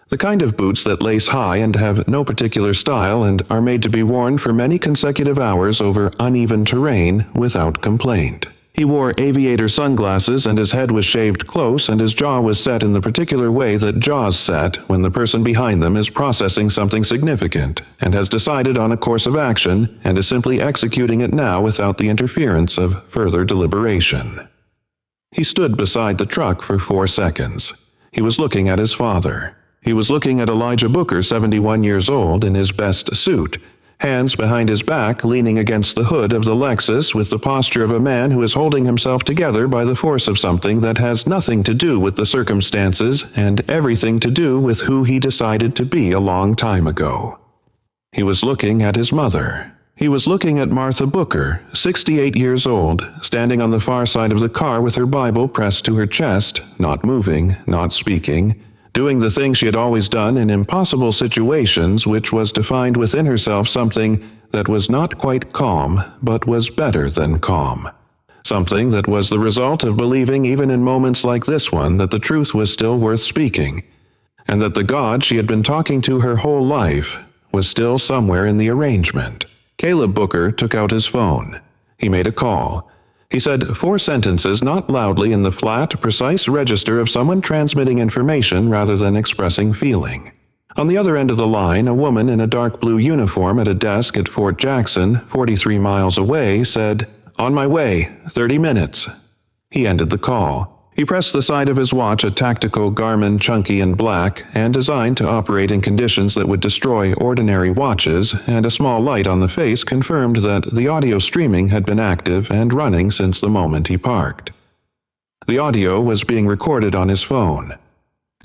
The kind of boots that lace high and have no particular style and are made to be worn for many consecutive hours over uneven terrain without complaint. He wore aviator sunglasses and his head was shaved close and his jaw was set in the particular way that jaws set when the person behind them is processing something significant and has decided on a course of action and is simply executing it now without the interference of further deliberation. He stood beside the truck for 4 seconds. He was looking at his father. He was looking at Elijah Booker, 71 years old, in his best suit, hands behind his back, leaning against the hood of the Lexus with the posture of a man who is holding himself together by the force of something that has nothing to do with the circumstances and everything to do with who he decided to be a long time ago. He was looking at his mother. He was looking at Martha Booker, 68 years old, standing on the far side of the car with her Bible pressed to her chest, not moving, not speaking, doing the thing she had always done in impossible situations, which was to find within herself something that was not quite calm, but was better than calm. Something that was the result of believing even in moments like this one that the truth was still worth speaking, and that the God she had been talking to her whole life was still somewhere in the arrangement. Caleb Booker took out his phone. He made a call. He said 4 sentences not loudly in the flat, precise register of someone transmitting information rather than expressing feeling. On the other end of the line, a woman in a dark blue uniform at a desk at Fort Jackson, 43 miles away, said, "On my way, 30 minutes." He ended the call. He pressed the side of his watch, a tactical Garmin chunky and black, and designed to operate in conditions that would destroy ordinary watches, and a small light on the face confirmed that the audio streaming had been active and running since the moment he parked. The audio was being recorded on his phone.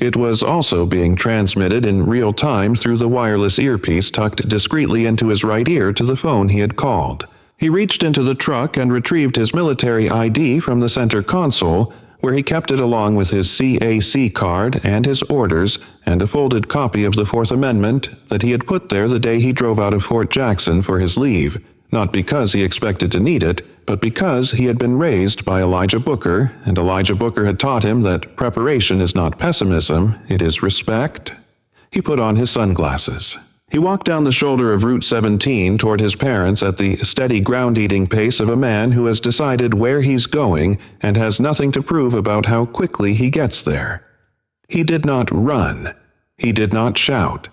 It was also being transmitted in real time through the wireless earpiece tucked discreetly into his right ear to the phone he had called. He reached into the truck and retrieved his military ID from the center console, where he kept it along with his CAC card and his orders and a folded copy of the Fourth Amendment that he had put there the day he drove out of Fort Jackson for his leave, not because he expected to need it, but because he had been raised by Elijah Booker, and Elijah Booker had taught him that preparation is not pessimism, it is respect. He put on his sunglasses. He walked down the shoulder of Route 17 toward his parents at the steady ground-eating pace of a man who has decided where he's going and has nothing to prove about how quickly he gets there. He did not run. He did not shout.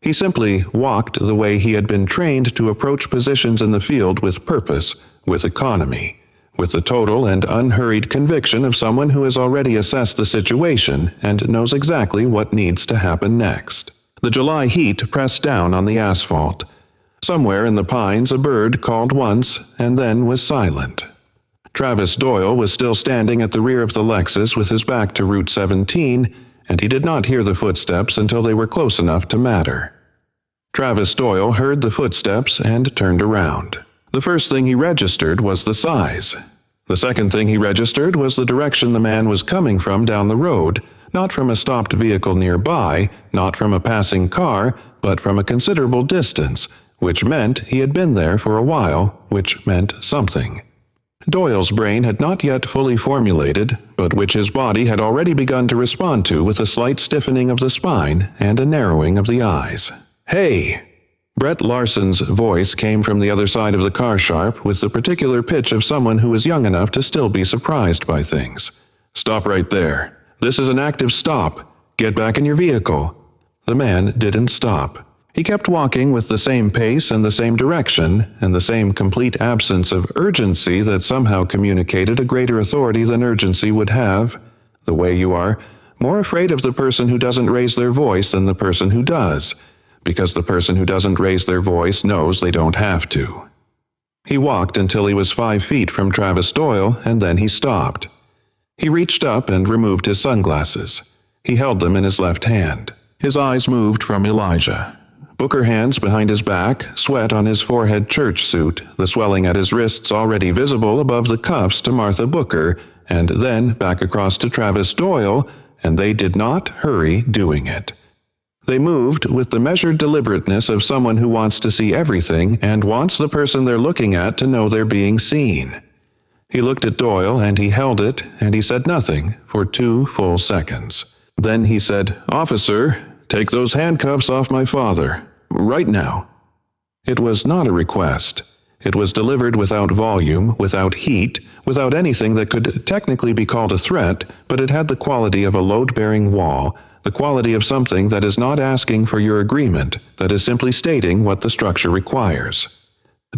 He simply walked the way he had been trained to approach positions in the field with purpose, with economy, with the total and unhurried conviction of someone who has already assessed the situation and knows exactly what needs to happen next. The July heat pressed down on the asphalt. Somewhere in the pines a bird called once and then was silent. Travis Doyle was still standing at the rear of the Lexus with his back to Route 17, and he did not hear the footsteps until they were close enough to matter. Travis Doyle heard the footsteps and turned around. The first thing he registered was the size. The second thing he registered was the direction the man was coming from down the road, not from a stopped vehicle nearby, not from a passing car, but from a considerable distance, which meant he had been there for a while, which meant something. Doyle's brain had not yet fully formulated, but which his body had already begun to respond to with a slight stiffening of the spine and a narrowing of the eyes. "Hey!" Brett Larson's voice came from the other side of the car sharp with the particular pitch of someone who was young enough to still be surprised by things. "Stop right there. This is an active stop. Get back in your vehicle." The man didn't stop. He kept walking with the same pace and the same direction, and the same complete absence of urgency that somehow communicated a greater authority than urgency would have. The way you are more afraid of the person who doesn't raise their voice than the person who does, because the person who doesn't raise their voice knows they don't have to. He walked until he was 5 feet from Travis Doyle, and then he stopped. He reached up and removed his sunglasses. He held them in his left hand. His eyes moved from Elijah. Booker hands behind his back, sweat on his forehead church suit, the swelling at his wrists already visible above the cuffs to Martha Booker, and then back across to Travis Doyle, and they did not hurry doing it. They moved with the measured deliberateness of someone who wants to see everything and wants the person they're looking at to know they're being seen. He looked at Doyle and he held it and he said nothing for 2 full seconds. Then he said, "Officer, take those handcuffs off my father. Right now." It was not a request. It was delivered without volume, without heat, without anything that could technically be called a threat, but it had the quality of a load-bearing wall, the quality of something that is not asking for your agreement, that is simply stating what the structure requires.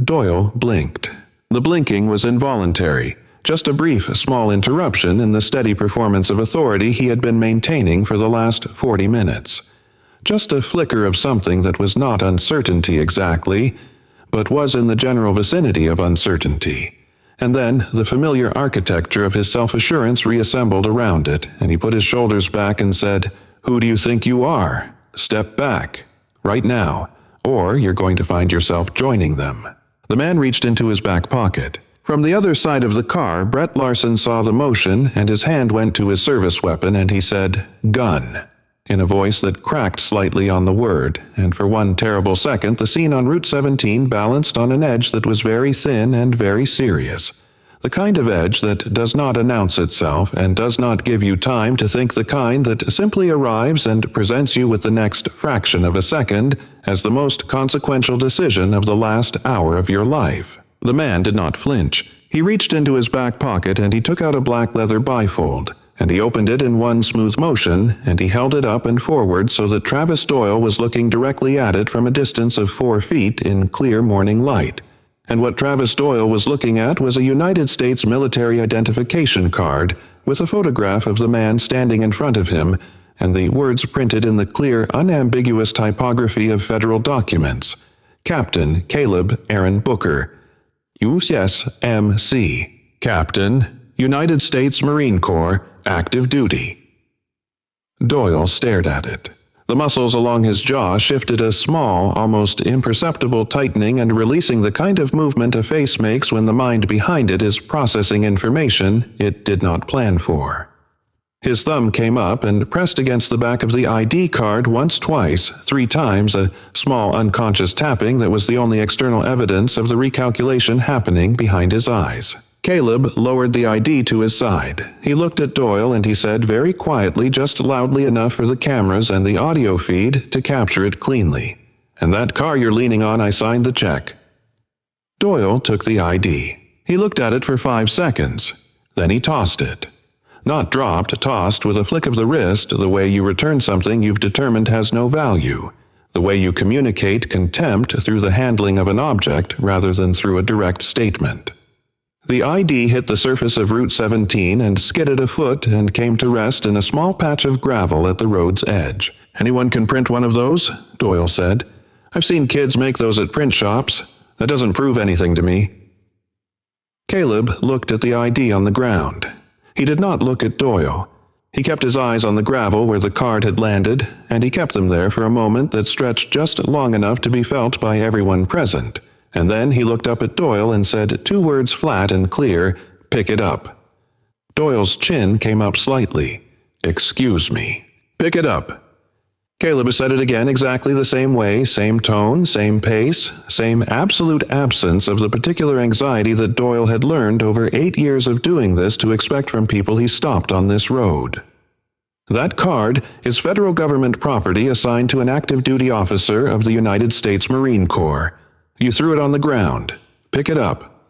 Doyle blinked. The blinking was involuntary, just a brief, small interruption in the steady performance of authority he had been maintaining for the last 40 minutes. Just a flicker of something that was not uncertainty exactly, but was in the general vicinity of uncertainty. And then the familiar architecture of his self-assurance reassembled around it, and he put his shoulders back and said, "Who do you think you are? Step back. Right now. Or you're going to find yourself joining them." The man reached into his back pocket. From the other side of the car, Brett Larson saw the motion, and his hand went to his service weapon, and he said, "Gun," in a voice that cracked slightly on the word, and for one terrible second the scene on Route 17 balanced on an edge that was very thin and very serious. The kind of edge that does not announce itself and does not give you time to think, the kind that simply arrives and presents you with the next fraction of a second as the most consequential decision of the last hour of your life. The man did not flinch. He reached into his back pocket and he took out a black leather bifold, and he opened it in one smooth motion, and he held it up and forward so that Travis Doyle was looking directly at it from a distance of 4 feet in clear morning light. And what Travis Doyle was looking at was a United States military identification card, with a photograph of the man standing in front of him and the words printed in the clear, unambiguous typography of federal documents. Captain Caleb Aaron Booker, USMC. Captain, United States Marine Corps, active duty. Doyle stared at it. The muscles along his jaw shifted a small, almost imperceptible tightening and releasing the kind of movement a face makes when the mind behind it is processing information it did not plan for. His thumb came up and pressed against the back of the ID card once, twice, 3 times, a small unconscious tapping that was the only external evidence of the recalculation happening behind his eyes. Caleb lowered the ID to his side. He looked at Doyle and he said very quietly, just loudly enough for the cameras and the audio feed to capture it cleanly. "And that car you're leaning on, I signed the check." Doyle took the ID. He looked at it for 5 seconds. Then he tossed it. Not dropped, tossed with a flick of the wrist, the way you return something you've determined has no value. The way you communicate contempt through the handling of an object rather than through a direct statement. The ID hit the surface of Route 17 and skidded a foot and came to rest in a small patch of gravel at the road's edge. "Anyone can print one of those," Doyle said. "I've seen kids make those at print shops. That doesn't prove anything to me." Caleb looked at the ID on the ground. He did not look at Doyle. He kept his eyes on the gravel where the card had landed, and he kept them there for a moment that stretched just long enough to be felt by everyone present. And then he looked up at Doyle and said 2 words flat and clear, "Pick it up." Doyle's chin came up slightly. "Excuse me. Pick it up." Caleb said it again exactly the same way, same tone, same pace, same absolute absence of the particular anxiety that Doyle had learned over 8 years of doing this to expect from people he stopped on this road. "That card is federal government property assigned to an active duty officer of the United States Marine Corps. You threw it on the ground. Pick it up."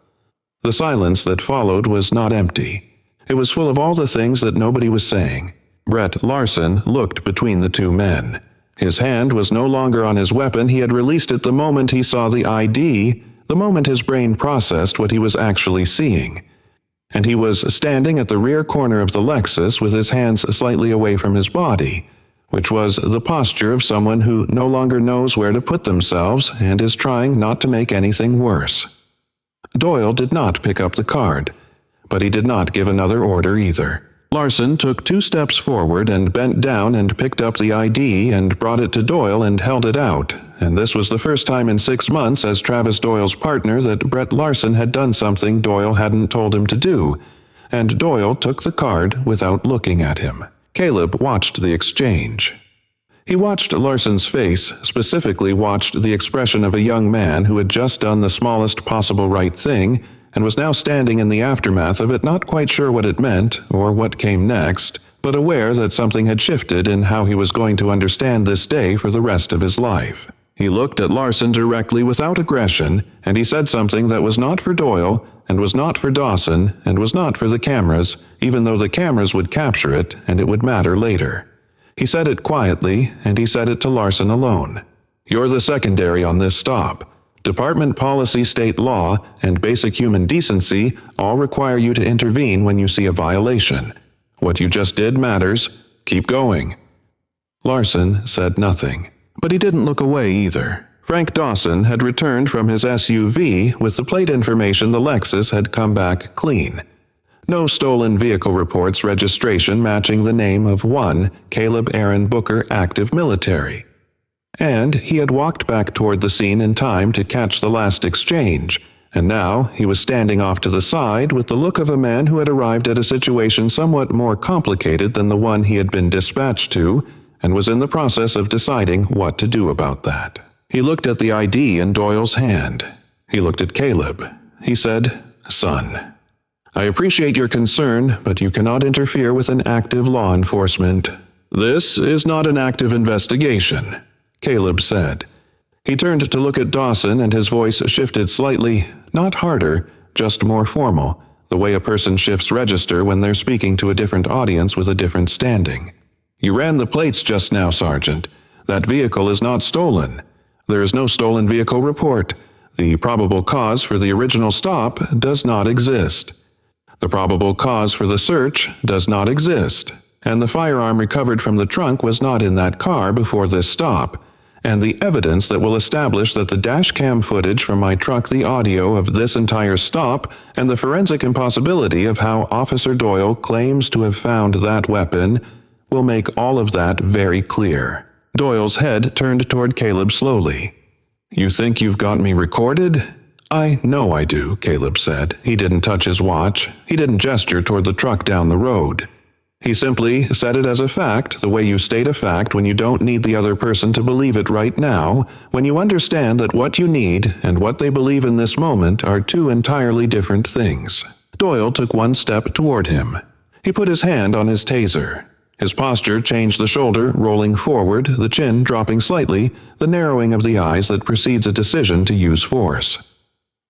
The silence that followed was not empty. It was full of all the things that nobody was saying. Brett Larson looked between the 2 men. His hand was no longer on his weapon. He had released it the moment he saw the ID, the moment his brain processed what he was actually seeing. And he was standing at the rear corner of the Lexus with his hands slightly away from his body, which was the posture of someone who no longer knows where to put themselves and is trying not to make anything worse. Doyle did not pick up the card, but he did not give another order either. Larson took 2 steps forward and bent down and picked up the ID and brought it to Doyle and held it out, and this was the first time in 6 months as Travis Doyle's partner that Brett Larson had done something Doyle hadn't told him to do, and Doyle took the card without looking at him. Caleb watched the exchange. He watched Larson's face, specifically watched the expression of a young man who had just done the smallest possible right thing and was now standing in the aftermath of it, not quite sure what it meant or what came next, but aware that something had shifted in how he was going to understand this day for the rest of his life. He looked at Larson directly without aggression, and he said something that was not for Doyle, and was not for Dawson, and was not for the cameras, even though the cameras would capture it, and it would matter later. He said it quietly, and he said it to Larson alone. "You're the secondary on this stop. Department policy, state law, and basic human decency all require you to intervene when you see a violation. What you just did matters. Keep going." Larson said nothing, but he didn't look away either. Frank Dawson had returned from his SUV with the plate information the Lexus had come back clean. No stolen vehicle reports, registration matching the name of one Caleb Aaron Booker, active military. And he had walked back toward the scene in time to catch the last exchange, and now he was standing off to the side with the look of a man who had arrived at a situation somewhat more complicated than the one he had been dispatched to, and was in the process of deciding what to do about that. He looked at the ID in Doyle's hand. He looked at Caleb. He said, "Son, I appreciate your concern, but you cannot interfere with an active law enforcement. This is not an active investigation," Caleb said. He turned to look at Dawson and his voice shifted slightly, not harder, just more formal, the way a person shifts register when they're speaking to a different audience with a different standing. "You ran the plates just now, Sergeant. That vehicle is not stolen. There is no stolen vehicle report. The probable cause for the original stop does not exist." The probable cause for the search does not exist, and the firearm recovered from the trunk was not in that car before this stop, and the evidence that will establish that the dashcam footage from my truck, the audio of this entire stop, and the forensic impossibility of how Officer Doyle claims to have found that weapon will make all of that very clear. Doyle's head turned toward Caleb slowly. You think you've got me recorded? I know I do, Caleb said. He didn't touch his watch. He didn't gesture toward the truck down the road. He simply said it as a fact, the way you state a fact when you don't need the other person to believe it right now, when you understand that what you need and what they believe in this moment are two entirely different things. Doyle took one step toward him. He put his hand on his taser. His posture changed, the shoulder rolling forward, the chin dropping slightly, the narrowing of the eyes that precedes a decision to use force.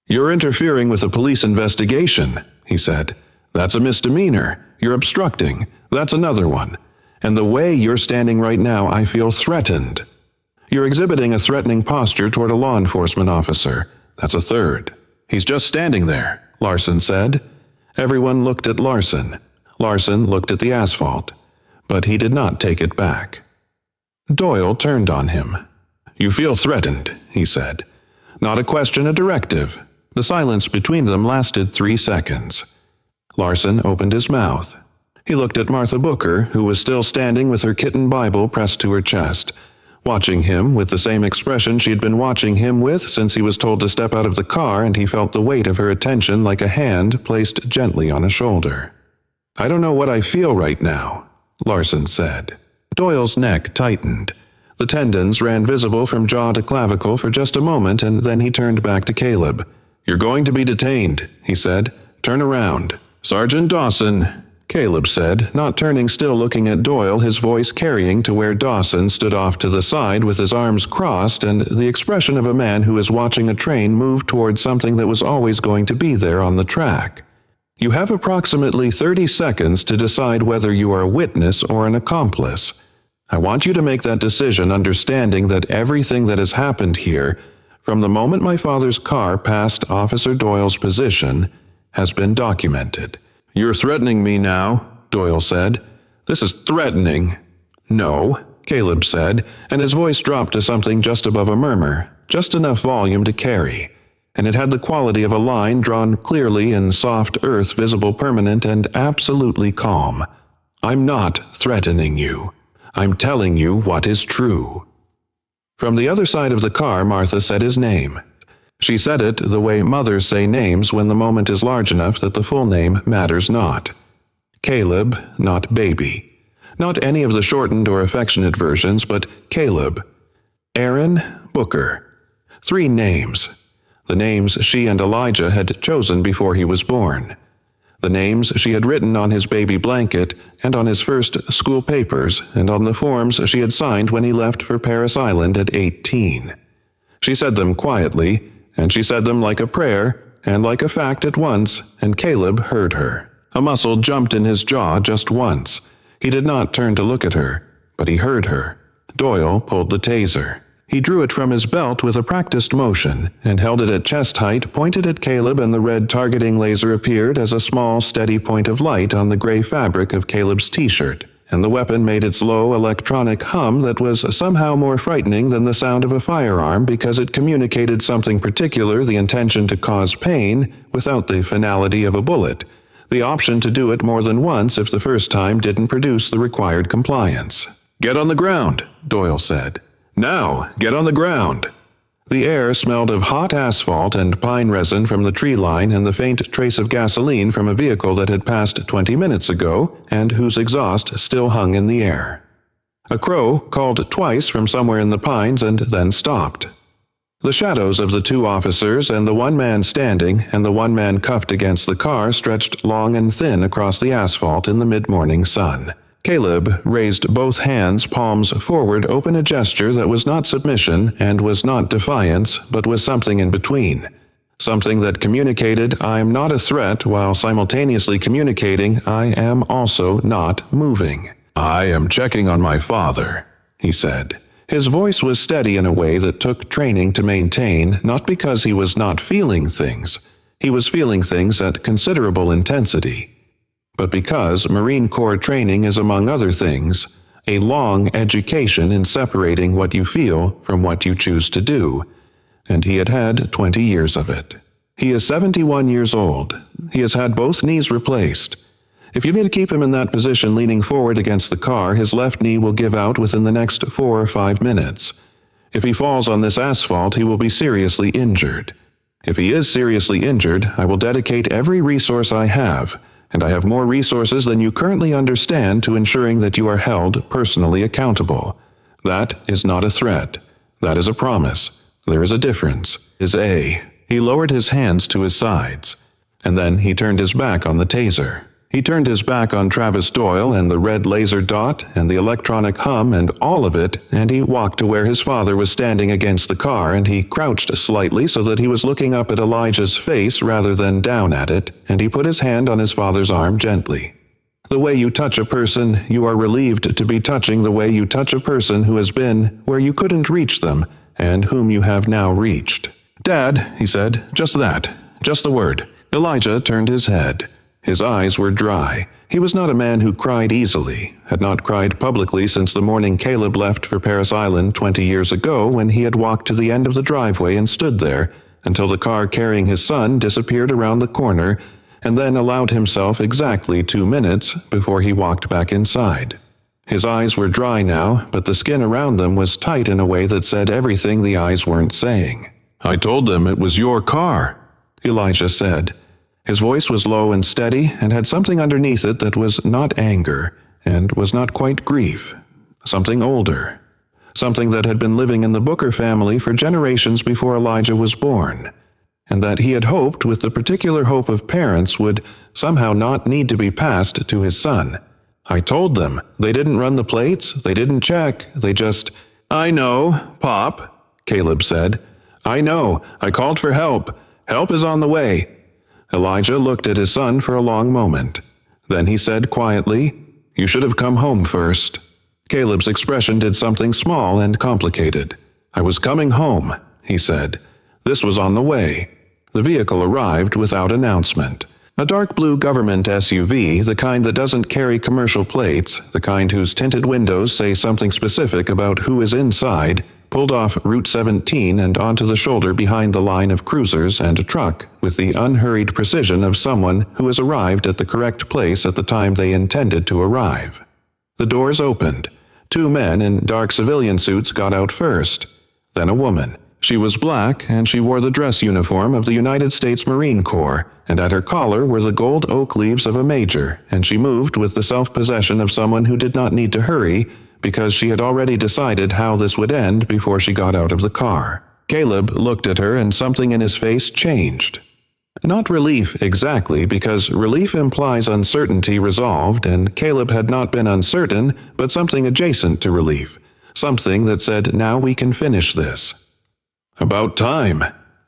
You're interfering with a police investigation, he said. That's a misdemeanor. You're obstructing. That's another one. And the way you're standing right now, I feel threatened. You're exhibiting a threatening posture toward a law enforcement officer. That's a third. He's just standing there, Larson said. Everyone looked at Larson. Larson looked at the asphalt. But he did not take it back. Doyle turned on him. You feel threatened, he said. Not a question, a directive. The silence between them lasted 3 seconds. Larson opened his mouth. He looked at Martha Booker, who was still standing with her kitten Bible pressed to her chest, watching him with the same expression she'd been watching him with since he was told to step out of the car, and he felt the weight of her attention like a hand placed gently on a shoulder. I don't know what I feel right now, Larson said. Doyle's neck tightened. The tendons ran visible from jaw to clavicle for just a moment, and then he turned back to Caleb. You're going to be detained, he said. Turn around. Sergeant Dawson, Caleb said, not turning, still looking at Doyle, his voice carrying to where Dawson stood off to the side with his arms crossed and the expression of a man who is watching a train move towards something that was always going to be there on the track. You have approximately 30 seconds to decide whether you are a witness or an accomplice. I want you to make that decision understanding that everything that has happened here, from the moment my father's car passed Officer Doyle's position, has been documented. You're threatening me now, Doyle said. This is threatening. No, Caleb said, and his voice dropped to something just above a murmur, just enough volume to carry, and it had the quality of a line drawn clearly in soft earth, visible, permanent, and absolutely calm. I'm not threatening you. I'm telling you what is true. From the other side of the car, Martha said his name. She said it the way mothers say names when the moment is large enough that the full name matters not. Caleb, not baby. Not any of the shortened or affectionate versions, but Caleb. Aaron Booker. 3 names. The names she and Elijah had chosen before he was born. The names she had written on his baby blanket and on his first school papers and on the forms she had signed when he left for Paris Island at 18. She said them quietly, and she said them like a prayer and like a fact at once, and Caleb heard her. A muscle jumped in his jaw just once. He did not turn to look at her, but he heard her. Doyle pulled the taser. He drew it from his belt with a practiced motion and held it at chest height, pointed at Caleb, and the red targeting laser appeared as a small, steady point of light on the gray fabric of Caleb's t-shirt, and the weapon made its low electronic hum that was somehow more frightening than the sound of a firearm because it communicated something particular, the intention to cause pain without the finality of a bullet, the option to do it more than once if the first time didn't produce the required compliance. Get on the ground, Doyle said. Now, get on the ground. The air smelled of hot asphalt and pine resin from the tree line and the faint trace of gasoline from a vehicle that had passed 20 minutes ago and whose exhaust still hung in the air. A crow called twice from somewhere in the pines and then stopped. The shadows of the 2 officers and the one man standing and the one man cuffed against the car stretched long and thin across the asphalt in the mid-morning sun. Caleb raised both hands, palms forward, open, a gesture that was not submission and was not defiance, but was something in between. Something that communicated, I'm not a threat, while simultaneously communicating, I am also not moving. I am checking on my father, he said. His voice was steady in a way that took training to maintain, not because he was not feeling things. He was feeling things at considerable intensity. But because Marine Corps training is, among other things, a long education in separating what you feel from what you choose to do, and he had had 20 years of it. He is 71 years old. He has had both knees replaced. If you need to keep him in that position leaning forward against the car, his left knee will give out within the next 4 or 5 minutes. If he falls on this asphalt, he will be seriously injured. If he is seriously injured, I will dedicate every resource I have, and I have more resources than you currently understand, to ensuring that you are held personally accountable. That is not a threat. That is a promise. There is a difference. Is A. He lowered his hands to his sides, and then he turned his back on the taser. He turned his back on Travis Doyle and the red laser dot and the electronic hum and all of it, and he walked to where his father was standing against the car, and he crouched slightly so that he was looking up at Elijah's face rather than down at it, and he put his hand on his father's arm gently. The way you touch a person, you are relieved to be touching the way you touch a person who has been where you couldn't reach them, and whom you have now reached. "Dad," he said, "just that. Just the word." Elijah turned his head. His eyes were dry. He was not a man who cried easily, had not cried publicly since the morning Caleb left for Paris Island 20 years ago, when he had walked to the end of the driveway and stood there until the car carrying his son disappeared around the corner, and then allowed himself exactly 2 minutes before he walked back inside. His eyes were dry now, but the skin around them was tight in a way that said everything the eyes weren't saying. "I told them it was your car," Elijah said. His voice was low and steady, and had something underneath it that was not anger, and was not quite grief. Something older. Something that had been living in the Booker family for generations before Elijah was born, and that he had hoped, with the particular hope of parents, would somehow not need to be passed to his son. "I told them. They didn't run the plates. They didn't check. They just—" "I know, Pop," Caleb said. "I know. I called for help. Help is on the way." Elijah looked at his son for a long moment. Then he said quietly, "You should have come home first." Caleb's expression did something small and complicated. "I was coming home," he said. "This was on the way." The vehicle arrived without announcement. A dark blue government SUV, the kind that doesn't carry commercial plates, the kind whose tinted windows say something specific about who is inside, pulled off Route 17 and onto the shoulder behind the line of cruisers and a truck with the unhurried precision of someone who has arrived at the correct place at the time they intended to arrive. The doors opened. 2 men in dark civilian suits got out first. Then a woman. She was black, and she wore the dress uniform of the United States Marine Corps, and at her collar were the gold oak leaves of a major, and she moved with the self-possession of someone who did not need to hurry, because she had already decided how this would end before she got out of the car. Caleb looked at her, and something in his face changed. Not relief exactly, because relief implies uncertainty resolved, and Caleb had not been uncertain, but something adjacent to relief. Something that said, "Now we can finish this." "About time,"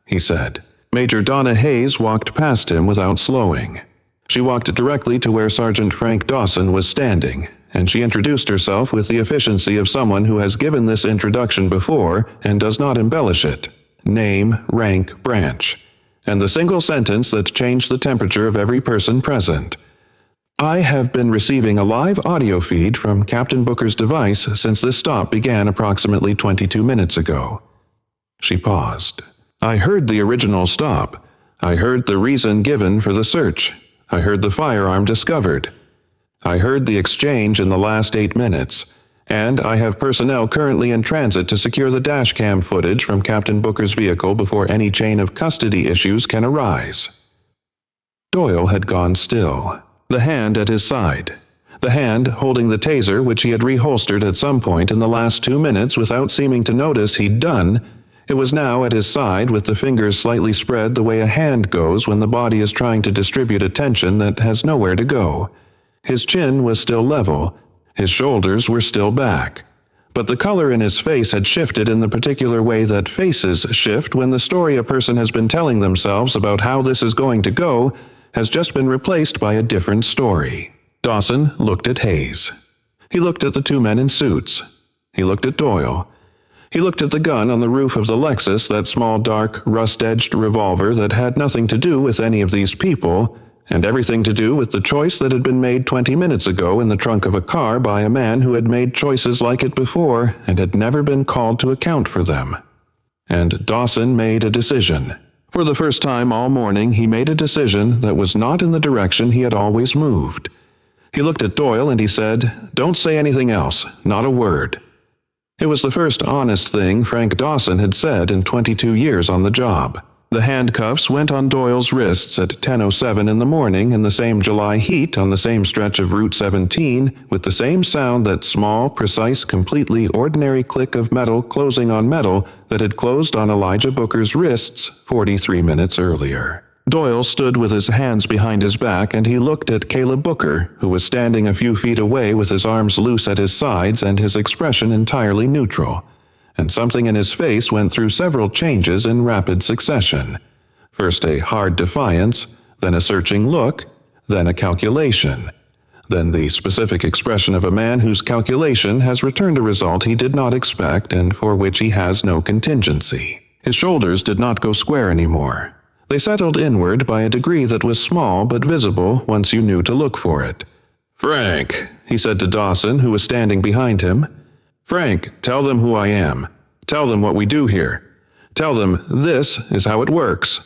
he said. Major Donna Hayes walked past him without slowing. She walked directly to where Sergeant Frank Dawson was standing, and she introduced herself with the efficiency of someone who has given this introduction before and does not embellish it. Name, rank, branch. And the single sentence that changed the temperature of every person present. "I have been receiving a live audio feed from Captain Booker's device since this stop began approximately 22 minutes ago." She paused. "I heard the original stop. I heard the reason given for the search. I heard the firearm discovered. I heard the exchange in the last 8 minutes, and I have personnel currently in transit to secure the dashcam footage from Captain Booker's vehicle before any chain of custody issues can arise." Doyle had gone still, the hand at his side, the hand holding the taser which he had reholstered at some point in the last 2 minutes without seeming to notice he'd done. It was now at his side with the fingers slightly spread the way a hand goes when the body is trying to distribute attention that has nowhere to go. His chin was still level. His shoulders were still back. But the color in his face had shifted in the particular way that faces shift when the story a person has been telling themselves about how this is going to go has just been replaced by a different story. Dawson looked at Hayes. He looked at the 2 men in suits. He looked at Doyle. He looked at the gun on the roof of the Lexus, that small, dark, rust-edged revolver that had nothing to do with any of these people, and everything to do with the choice that had been made 20 minutes ago in the trunk of a car by a man who had made choices like it before and had never been called to account for them. And Dawson made a decision. For the first time all morning, he made a decision that was not in the direction he had always moved. He looked at Doyle and he said, "Don't say anything else, not a word." It was the first honest thing Frank Dawson had said in 22 years on the job. The handcuffs went on Doyle's wrists at 10:07 in the morning in the same July heat on the same stretch of Route 17, with the same sound, that small, precise, completely ordinary click of metal closing on metal that had closed on Elijah Booker's wrists 43 minutes earlier. Doyle stood with his hands behind his back and he looked at Caleb Booker, who was standing a few feet away with his arms loose at his sides and his expression entirely neutral. And something in his face went through several changes in rapid succession. First a hard defiance, then a searching look, then a calculation, then the specific expression of a man whose calculation has returned a result he did not expect and for which he has no contingency. His shoulders did not go square anymore. They settled inward by a degree that was small but visible once you knew to look for it. "Frank," he said to Dawson, who was standing behind him. "Frank, tell them who I am. Tell them what we do here. Tell them this is how it works."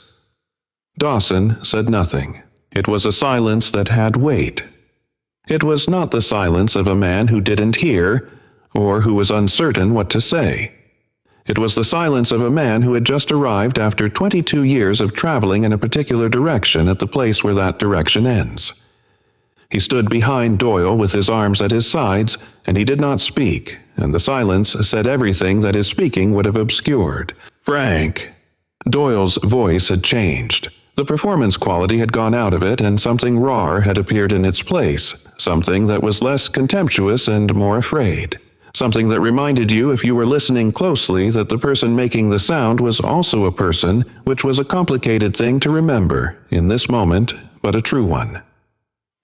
Dawson said nothing. It was a silence that had weight. It was not the silence of a man who didn't hear, or who was uncertain what to say. It was the silence of a man who had just arrived after 22 years of traveling in a particular direction at the place where that direction ends. He stood behind Doyle with his arms at his sides, and he did not speak, and the silence said everything that his speaking would have obscured. "Frank." Doyle's voice had changed. The performance quality had gone out of it, and something rawer had appeared in its place, something that was less contemptuous and more afraid. Something that reminded you, if you were listening closely, that the person making the sound was also a person, which was a complicated thing to remember in this moment, but a true one.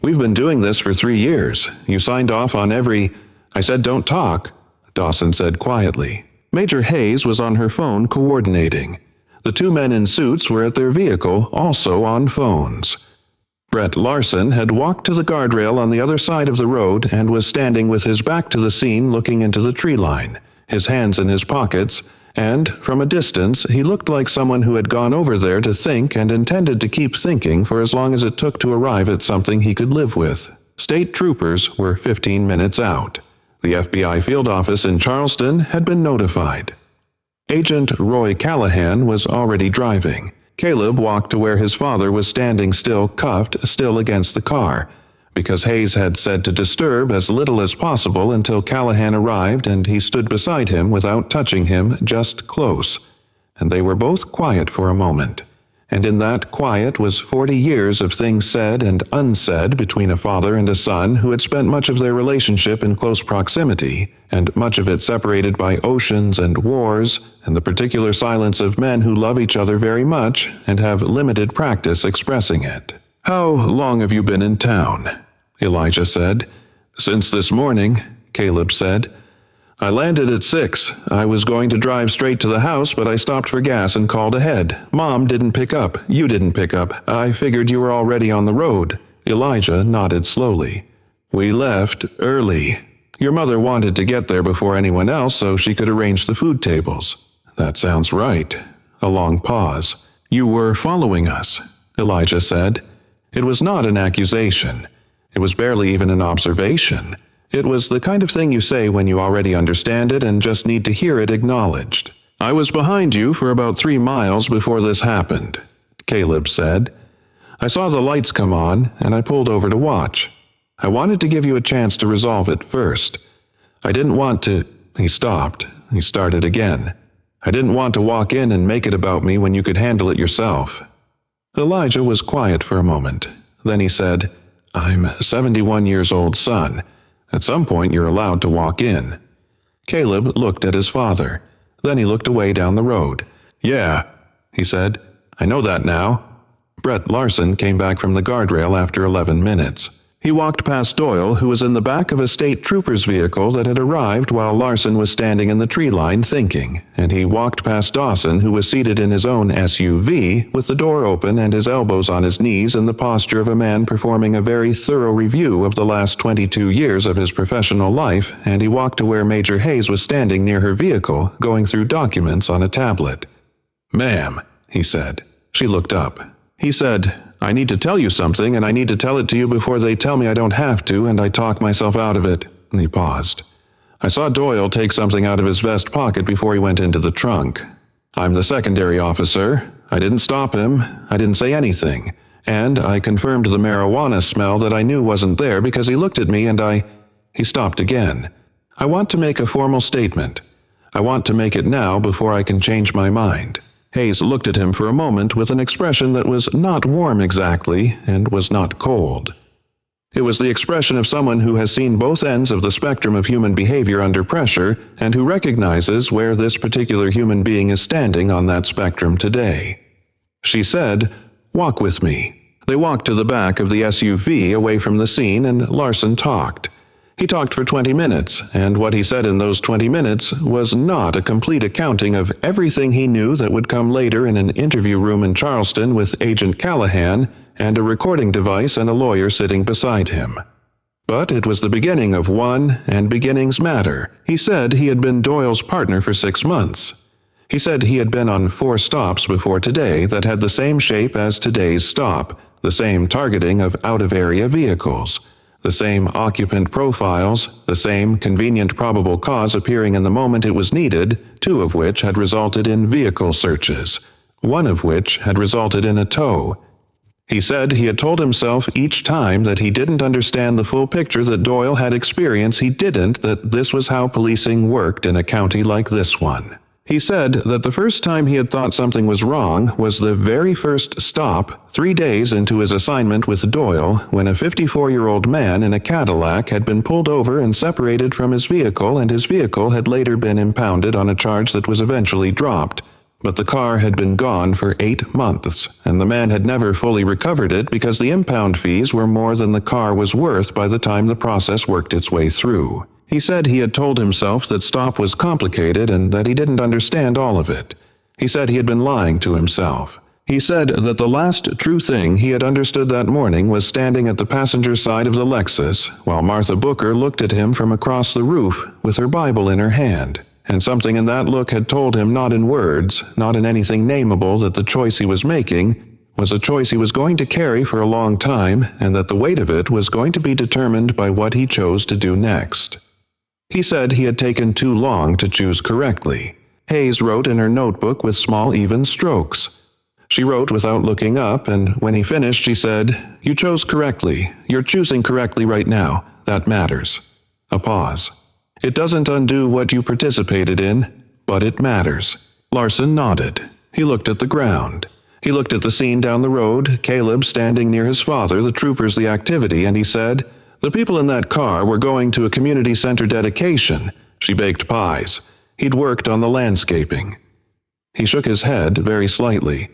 "We've been doing this for 3 years. You signed off on every—" "I said don't talk," Dawson said quietly. Major Hayes was on her phone coordinating. The 2 men in suits were at their vehicle, also on phones. Brett Larson had walked to the guardrail on the other side of the road and was standing with his back to the scene looking into the tree line, his hands in his pockets, and, from a distance, he looked like someone who had gone over there to think and intended to keep thinking for as long as it took to arrive at something he could live with. State troopers were 15 minutes out. The FBI field office in Charleston had been notified. Agent Roy Callahan was already driving. Caleb walked to where his father was standing still, cuffed, still against the car, because Hayes had said to disturb as little as possible until Callahan arrived, and he stood beside him without touching him, just close. And they were both quiet for a moment. And in that quiet was 40 years of things said and unsaid between a father and a son who had spent much of their relationship in close proximity, and much of it separated by oceans and wars, and the particular silence of men who love each other very much and have limited practice expressing it. "How long have you been in town?" Elijah said. "Since this morning," Caleb said. "I landed at 6. I was going to drive straight to the house, but I stopped for gas and called ahead. Mom didn't pick up. You didn't pick up. I figured you were already on the road." Elijah nodded slowly. "We left early. Your mother wanted to get there before anyone else so she could arrange the food tables." "That sounds right." A long pause. "You were following us," Elijah said. It was not an accusation. It was barely even an observation. It was the kind of thing you say when you already understand it and just need to hear it acknowledged. "I was behind you for about 3 miles before this happened," Caleb said. "I saw the lights come on, and I pulled over to watch. I wanted to give you a chance to resolve it first. I didn't want to—" He stopped. He started again. "I didn't want to walk in and make it about me when you could handle it yourself." Elijah was quiet for a moment. Then he said, "I'm 71 years old, son. At some point you're allowed to walk in." Caleb looked at his father. Then he looked away down the road. "Yeah," he said. "I know that now." Brett Larson came back from the guardrail after 11 minutes. He walked past Doyle, who was in the back of a state trooper's vehicle that had arrived while Larson was standing in the tree line thinking, and he walked past Dawson, who was seated in his own SUV with the door open and his elbows on his knees in the posture of a man performing a very thorough review of the last 22 years of his professional life, and he walked to where Major Hayes was standing near her vehicle, going through documents on a tablet. "Ma'am," he said. She looked up. He said, "I need to tell you something, and I need to tell it to you before they tell me I don't have to, and I talk myself out of it." And he paused. "I saw Doyle take something out of his vest pocket before he went into the trunk. I'm the secondary officer. I didn't stop him. I didn't say anything. And I confirmed the marijuana smell that I knew wasn't there because he looked at me and He stopped again. "I want to make a formal statement. I want to make it now before I can change my mind." Hayes looked at him for a moment with an expression that was not warm exactly and was not cold. It was the expression of someone who has seen both ends of the spectrum of human behavior under pressure and who recognizes where this particular human being is standing on that spectrum today. She said, "Walk with me." They walked to the back of the SUV away from the scene, and Larson talked. He talked for 20 minutes, and what he said in those 20 minutes was not a complete accounting of everything he knew that would come later in an interview room in Charleston with Agent Callahan and a recording device and a lawyer sitting beside him. But it was the beginning of one, and beginnings matter. He said he had been Doyle's partner for 6 months. He said he had been on 4 stops before today that had the same shape as today's stop, the same targeting of out-of-area vehicles, the same occupant profiles, the same convenient probable cause appearing in the moment it was needed, 2 of which had resulted in vehicle searches, 1 of which had resulted in a tow. He said he had told himself each time that he didn't understand the full picture that Doyle had experienced. He didn't, that this was how policing worked in a county like this one. He said that the first time he had thought something was wrong was the very first stop, 3 days into his assignment with Doyle, when a 54-year-old man in a Cadillac had been pulled over and separated from his vehicle, and his vehicle had later been impounded on a charge that was eventually dropped. But the car had been gone for 8 months, and the man had never fully recovered it because the impound fees were more than the car was worth by the time the process worked its way through. He said he had told himself that stop was complicated and that he didn't understand all of it. He said he had been lying to himself. He said that the last true thing he had understood that morning was standing at the passenger side of the Lexus while Martha Booker looked at him from across the roof with her Bible in her hand. And something in that look had told him, not in words, not in anything nameable, that the choice he was making was a choice he was going to carry for a long time, and that the weight of it was going to be determined by what he chose to do next. He said he had taken too long to choose correctly. Hayes wrote in her notebook with small, even strokes. She wrote without looking up, and when he finished, she said, "You chose correctly. You're choosing correctly right now. That matters." A pause. "It doesn't undo what you participated in, but it matters." Larson nodded. He looked at the ground. He looked at the scene down the road, Caleb standing near his father, the troopers, the activity, and he said, "The people in that car were going to a community center dedication." She baked pies. He'd worked on the landscaping. He shook his head very slightly.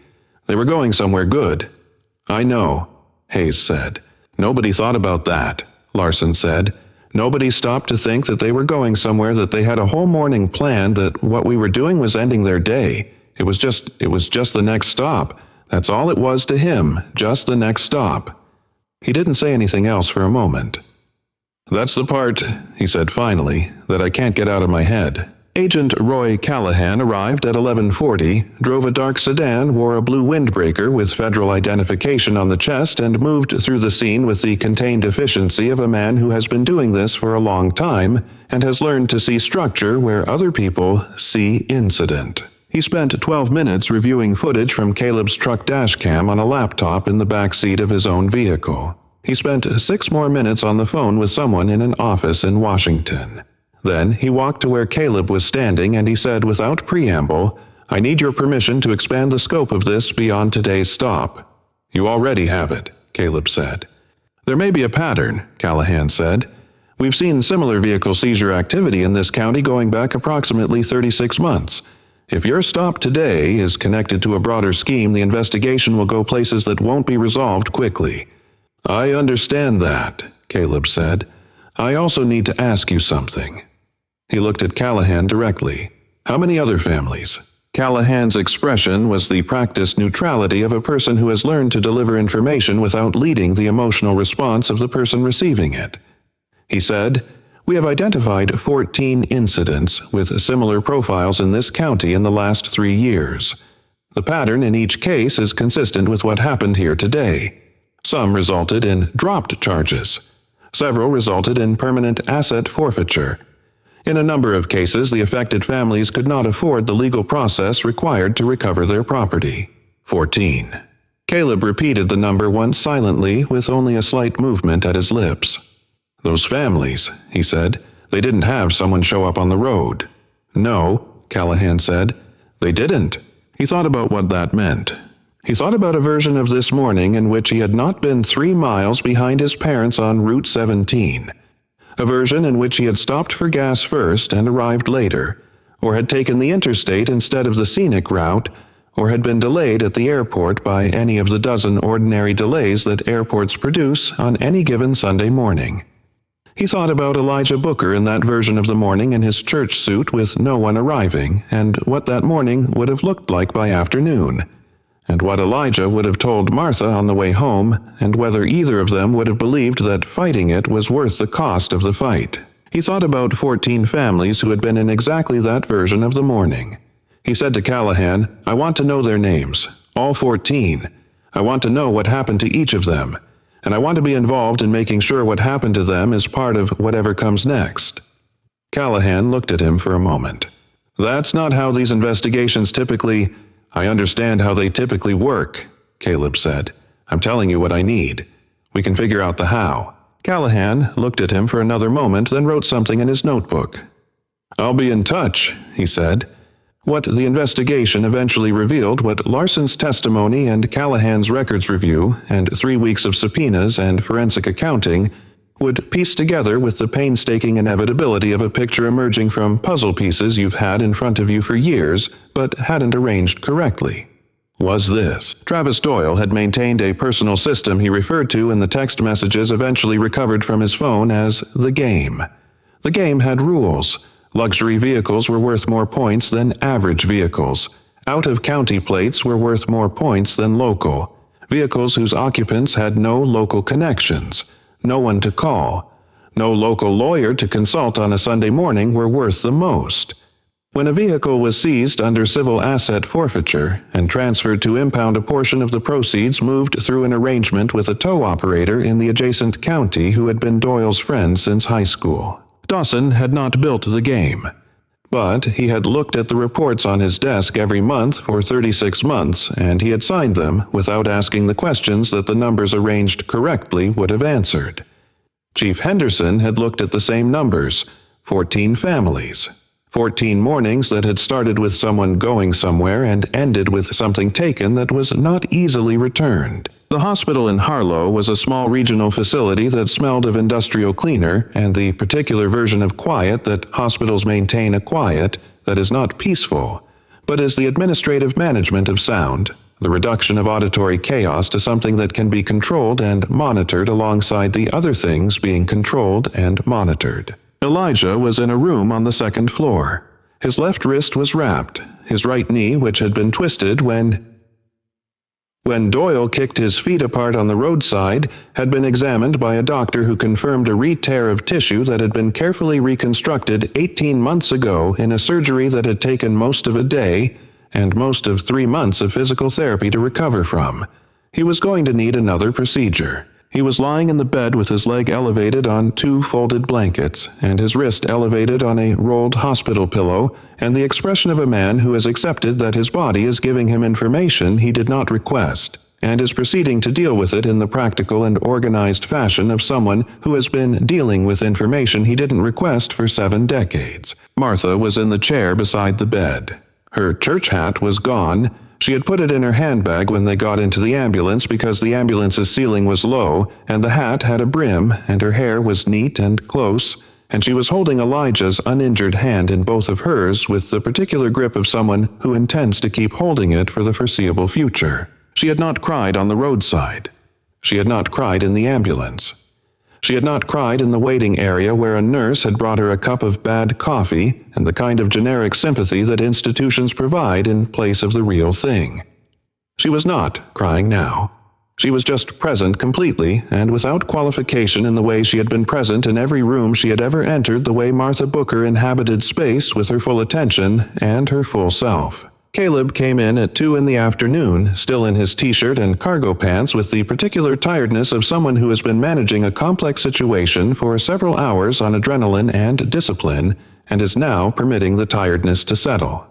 "They were going somewhere good." "I know," Hayes said. "Nobody thought about that," Larson said. "Nobody stopped to think that they were going somewhere, that they had a whole morning planned, that what we were doing was ending their day. It was just the next stop. That's all it was to him, just the next stop." He didn't say anything else for a moment. "That's the part," he said finally, "that I can't get out of my head." Agent Roy Callahan arrived at 11:40, drove a dark sedan, wore a blue windbreaker with federal identification on the chest, and moved through the scene with the contained efficiency of a man who has been doing this for a long time and has learned to see structure where other people see incident. He spent 12 minutes reviewing footage from Caleb's truck dashcam on a laptop in the back seat of his own vehicle. He spent 6 more minutes on the phone with someone in an office in Washington. Then he walked to where Caleb was standing and he said without preamble, "I need your permission to expand the scope of this beyond today's stop." "You already have it," Caleb said. "There may be a pattern," Callahan said. "We've seen similar vehicle seizure activity in this county going back approximately 36 months. If your stop today is connected to a broader scheme, the investigation will go places that won't be resolved quickly." "I understand that," Caleb said. "I also need to ask you something." He looked at Callahan directly. "How many other families?" Callahan's expression was the practiced neutrality of a person who has learned to deliver information without leading the emotional response of the person receiving it. He said, "We have identified 14 incidents with similar profiles in this county in the last 3 years. The pattern in each case is consistent with what happened here today. Some resulted in dropped charges. Several resulted in permanent asset forfeiture. In a number of cases, the affected families could not afford the legal process required to recover their property. 14. Caleb repeated the number once silently with only a slight movement at his lips. "Those families," he said, "they didn't have someone show up on the road." "No," Callahan said, "they didn't." He thought about what that meant. He thought about a version of this morning in which he had not been 3 miles behind his parents on Route 17. A version in which he had stopped for gas first and arrived later, or had taken the interstate instead of the scenic route, or had been delayed at the airport by any of the dozen ordinary delays that airports produce on any given Sunday morning. He thought about Elijah Booker in that version of the morning in his church suit with no one arriving, and what that morning would have looked like by afternoon, and what Elijah would have told Martha on the way home, and whether either of them would have believed that fighting it was worth the cost of the fight. He thought about 14 families who had been in exactly that version of the morning. He said to Callahan, "I want to know their names, all 14. I want to know what happened to each of them, and I want to be involved in making sure what happened to them is part of whatever comes next." Callahan looked at him for a moment. "That's not how these investigations typically—" "I understand how they typically work," Caleb said. "I'm telling you what I need. We can figure out the how." Callahan looked at him for another moment, then wrote something in his notebook. "I'll be in touch," he said. What the investigation eventually revealed, what Larson's testimony and Callahan's records review, and 3 weeks of subpoenas and forensic accounting, would piece together with the painstaking inevitability of a picture emerging from puzzle pieces you've had in front of you for years, but hadn't arranged correctly. Was this. Travis Doyle had maintained a personal system he referred to in the text messages eventually recovered from his phone as the game. The game had rules. Luxury vehicles were worth more points than average vehicles. Out-of-county plates were worth more points than local. Vehicles whose occupants had no local connections, no one to call, no local lawyer to consult on a Sunday morning were worth the most. When a vehicle was seized under civil asset forfeiture and transferred to impound, a portion of the proceeds moved through an arrangement with a tow operator in the adjacent county who had been Doyle's friend since high school. Dawson had not built the game, but he had looked at the reports on his desk every month for 36 months, and he had signed them without asking the questions that the numbers arranged correctly would have answered. Chief Henderson had looked at the same numbers, 14 families, 14 mornings that had started with someone going somewhere and ended with something taken that was not easily returned. The hospital in Harlow was a small regional facility that smelled of industrial cleaner and the particular version of quiet that hospitals maintain, a quiet that is not peaceful, but is the administrative management of sound, the reduction of auditory chaos to something that can be controlled and monitored alongside the other things being controlled and monitored. Elijah was in a room on the 2nd floor. His left wrist was wrapped, his right knee, which had been twisted when Doyle kicked his feet apart on the roadside, had been examined by a doctor who confirmed a re-tear of tissue that had been carefully reconstructed 18 months ago in a surgery that had taken most of a day and most of 3 months of physical therapy to recover from. He was going to need another procedure. He was lying in the bed with his leg elevated on 2 folded blankets, and his wrist elevated on a rolled hospital pillow, and the expression of a man who has accepted that his body is giving him information he did not request, and is proceeding to deal with it in the practical and organized fashion of someone who has been dealing with information he didn't request for 7 decades. Martha was in the chair beside the bed. Her church hat was gone. She had put it in her handbag when they got into the ambulance because the ambulance's ceiling was low, and the hat had a brim, and her hair was neat and close, and she was holding Elijah's uninjured hand in both of hers with the particular grip of someone who intends to keep holding it for the foreseeable future. She had not cried on the roadside. She had not cried in the ambulance. She had not cried in the waiting area where a nurse had brought her a cup of bad coffee and the kind of generic sympathy that institutions provide in place of the real thing. She was not crying now. She was just present completely and without qualification in the way she had been present in every room she had ever entered, the way Martha Booker inhabited space with her full attention and her full self. Caleb came in at 2 in the afternoon, still in his t-shirt and cargo pants with the particular tiredness of someone who has been managing a complex situation for several hours on adrenaline and discipline, and is now permitting the tiredness to settle.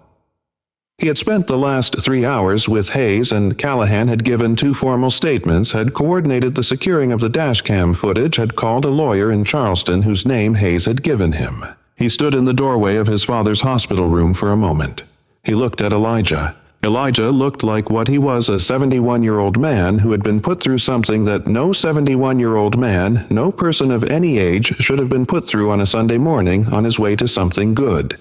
He had spent the last 3 hours with Hayes, and Callahan had given 2 formal statements, had coordinated the securing of the dashcam footage, had called a lawyer in Charleston whose name Hayes had given him. He stood in the doorway of his father's hospital room for a moment. He looked at Elijah. Elijah looked like what he was, a 71-year-old man who had been put through something that no 71-year-old man, no person of any age, should have been put through on a Sunday morning on his way to something good.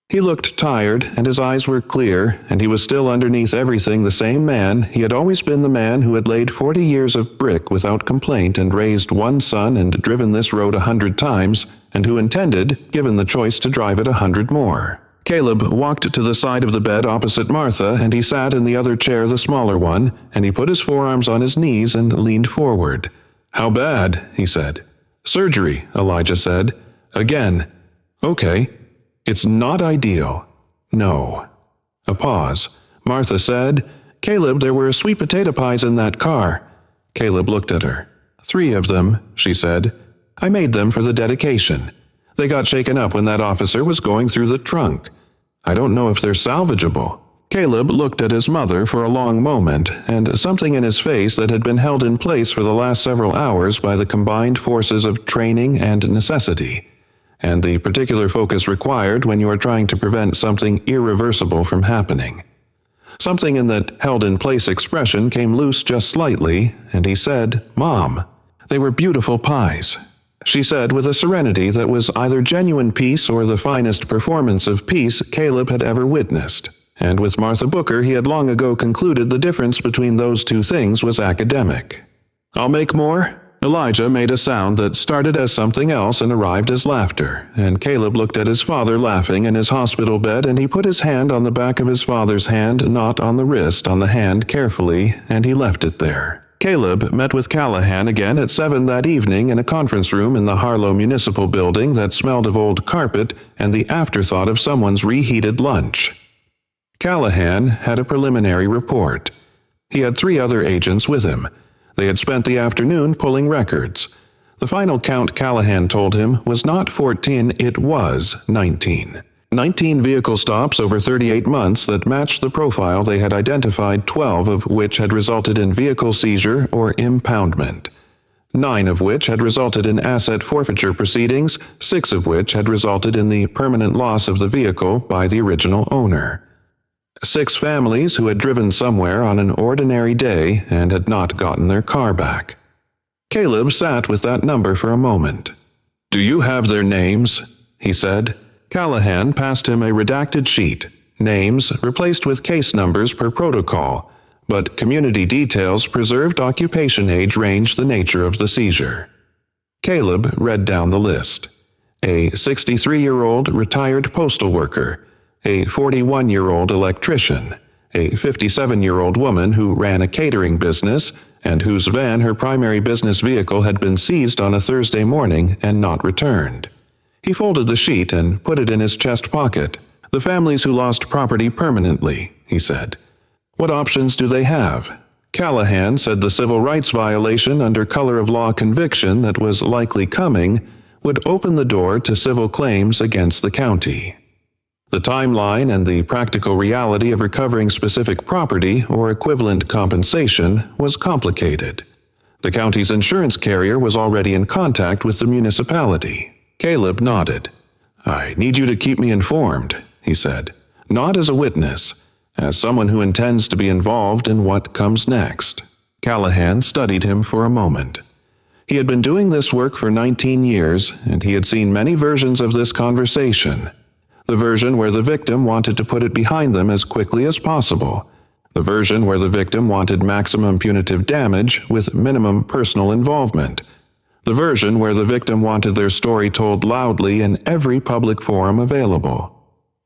He looked tired, and his eyes were clear, and he was still underneath everything the same man. He had always been the man who had laid 40 years of brick without complaint and raised 1 son and driven this road 100 times, and who intended, given the choice, to drive it 100 more. Caleb walked to the side of the bed opposite Martha, and he sat in the other chair, the smaller one, and he put his forearms on his knees and leaned forward. "How bad?" he said. "Surgery," Elijah said. "Again." "Okay." "It's not ideal." "No." A pause. Martha said, "Caleb, there were sweet potato pies in that car." Caleb looked at her. "3 of them," she said. "I made them for the dedication. They got shaken up when that officer was going through the trunk. I don't know if they're salvageable." Caleb looked at his mother for a long moment, and something in his face that had been held in place for the last several hours by the combined forces of training and necessity, and the particular focus required when you are trying to prevent something irreversible from happening. Something in that held-in-place expression came loose just slightly, and he said, "Mom, they were beautiful pies." She said with a serenity that was either genuine peace or the finest performance of peace Caleb had ever witnessed. And with Martha Booker he had long ago concluded the difference between those 2 things was academic. "I'll make more?" Elijah made a sound that started as something else and arrived as laughter, and Caleb looked at his father laughing in his hospital bed, and he put his hand on the back of his father's hand, not on the wrist, on the hand carefully, and he left it there. Caleb met with Callahan again at 7 that evening in a conference room in the Harlow Municipal Building that smelled of old carpet and the afterthought of someone's reheated lunch. Callahan had a preliminary report. He had 3 other agents with him. They had spent the afternoon pulling records. The final count, Callahan told him, was not 14, it was 19. 19 vehicle stops over 38 months that matched the profile they had identified, 12 of which had resulted in vehicle seizure or impoundment. 9 of which had resulted in asset forfeiture proceedings, 6 of which had resulted in the permanent loss of the vehicle by the original owner. 6 families who had driven somewhere on an ordinary day and had not gotten their car back. Caleb sat with that number for a moment. "Do you have their names?" he said. Callahan passed him a redacted sheet, names replaced with case numbers per protocol, but community details, preserved occupation, age range, the nature of the seizure. Caleb read down the list. A 63-year-old retired postal worker, a 41-year-old electrician, a 57-year-old woman who ran a catering business and whose van, her primary business vehicle, had been seized on a Thursday morning and not returned. He folded the sheet and put it in his chest pocket. "The families who lost property permanently," he said. "What options do they have?" Callahan said the civil rights violation under color of law conviction that was likely coming would open the door to civil claims against the county. The timeline and the practical reality of recovering specific property or equivalent compensation was complicated. The county's insurance carrier was already in contact with the municipality. Caleb nodded. "I need you to keep me informed," he said. "Not as a witness, as someone who intends to be involved in what comes next." Callahan studied him for a moment. He had been doing this work for 19 years, and he had seen many versions of this conversation. The version where the victim wanted to put it behind them as quickly as possible. The version where the victim wanted maximum punitive damage with minimum personal involvement. The version where the victim wanted their story told loudly in every public forum available.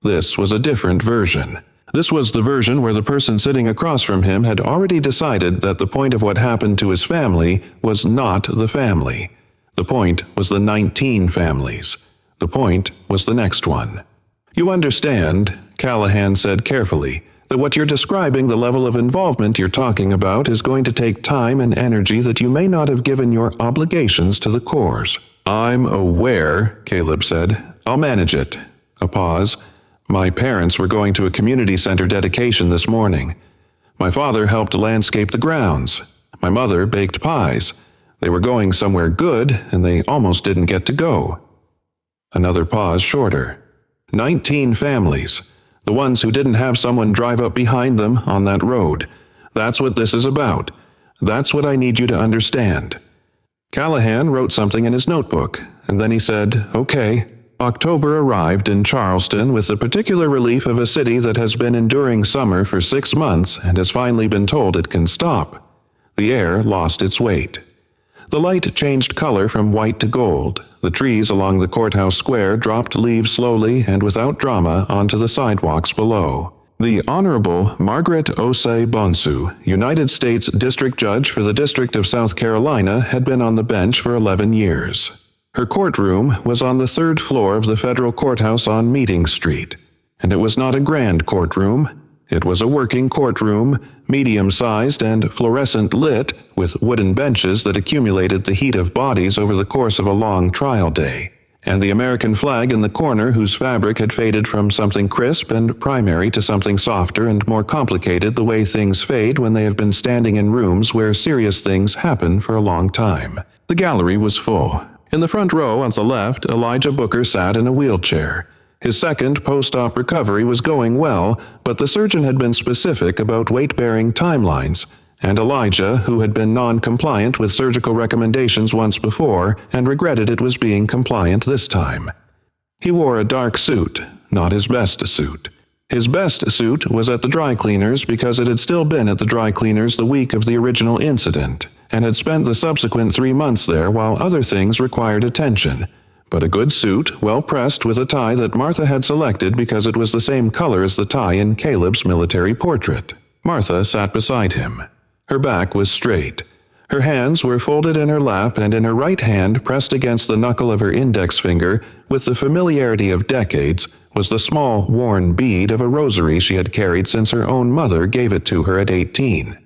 This was a different version. This was the version where the person sitting across from him had already decided that the point of what happened to his family was not the family. The point was the 19 families. The point was the next one. You understand, Callahan said carefully, that what you're describing, the level of involvement you're talking about, is going to take time and energy that you may not have given your obligations to the cause. I'm aware, Caleb said. I'll manage it. A pause. My parents were going to a community center dedication this morning. My father helped landscape the grounds. My mother baked pies. They were going somewhere good, and they almost didn't get to go. Another pause shorter. 19 families. The ones who didn't have someone drive up behind them on that road. That's what this is about. That's what I need you to understand. Callahan wrote something in his notebook, and then he said, okay. October arrived in Charleston with the particular relief of a city that has been enduring summer for 6 months and has finally been told it can stop. The air lost its weight. The light changed color from white to gold. The trees along the courthouse square dropped leaves slowly and without drama onto the sidewalks below. The Honorable Margaret Osei Bonsu, United States District Judge for the District of South Carolina, had been on the bench for 11 years. Her courtroom was on the 3rd floor of the federal courthouse on Meeting Street, and it was not a grand courtroom. It was a working courtroom, medium-sized and fluorescent lit, with wooden benches that accumulated the heat of bodies over the course of a long trial day, and the American flag in the corner whose fabric had faded from something crisp and primary to something softer and more complicated, the way things fade when they have been standing in rooms where serious things happen for a long time. The gallery was full. In the front row on the left, Elijah Booker sat in a wheelchair. His second post-op recovery was going well, but the surgeon had been specific about weight-bearing timelines, and Elijah, who had been non-compliant with surgical recommendations once before and regretted it was being compliant this time. He wore a dark suit, not his best suit. His best suit was at the dry cleaners because it had still been at the dry cleaners the week of the original incident, and had spent the subsequent 3 months there while other things required attention. But a good suit, well pressed with a tie that Martha had selected because it was the same color as the tie in Caleb's military portrait. Martha sat beside him. Her back was straight. Her hands were folded in her lap, and in her right hand, pressed against the knuckle of her index finger, with the familiarity of decades, was the small, worn bead of a rosary she had carried since her own mother gave it to her at 18.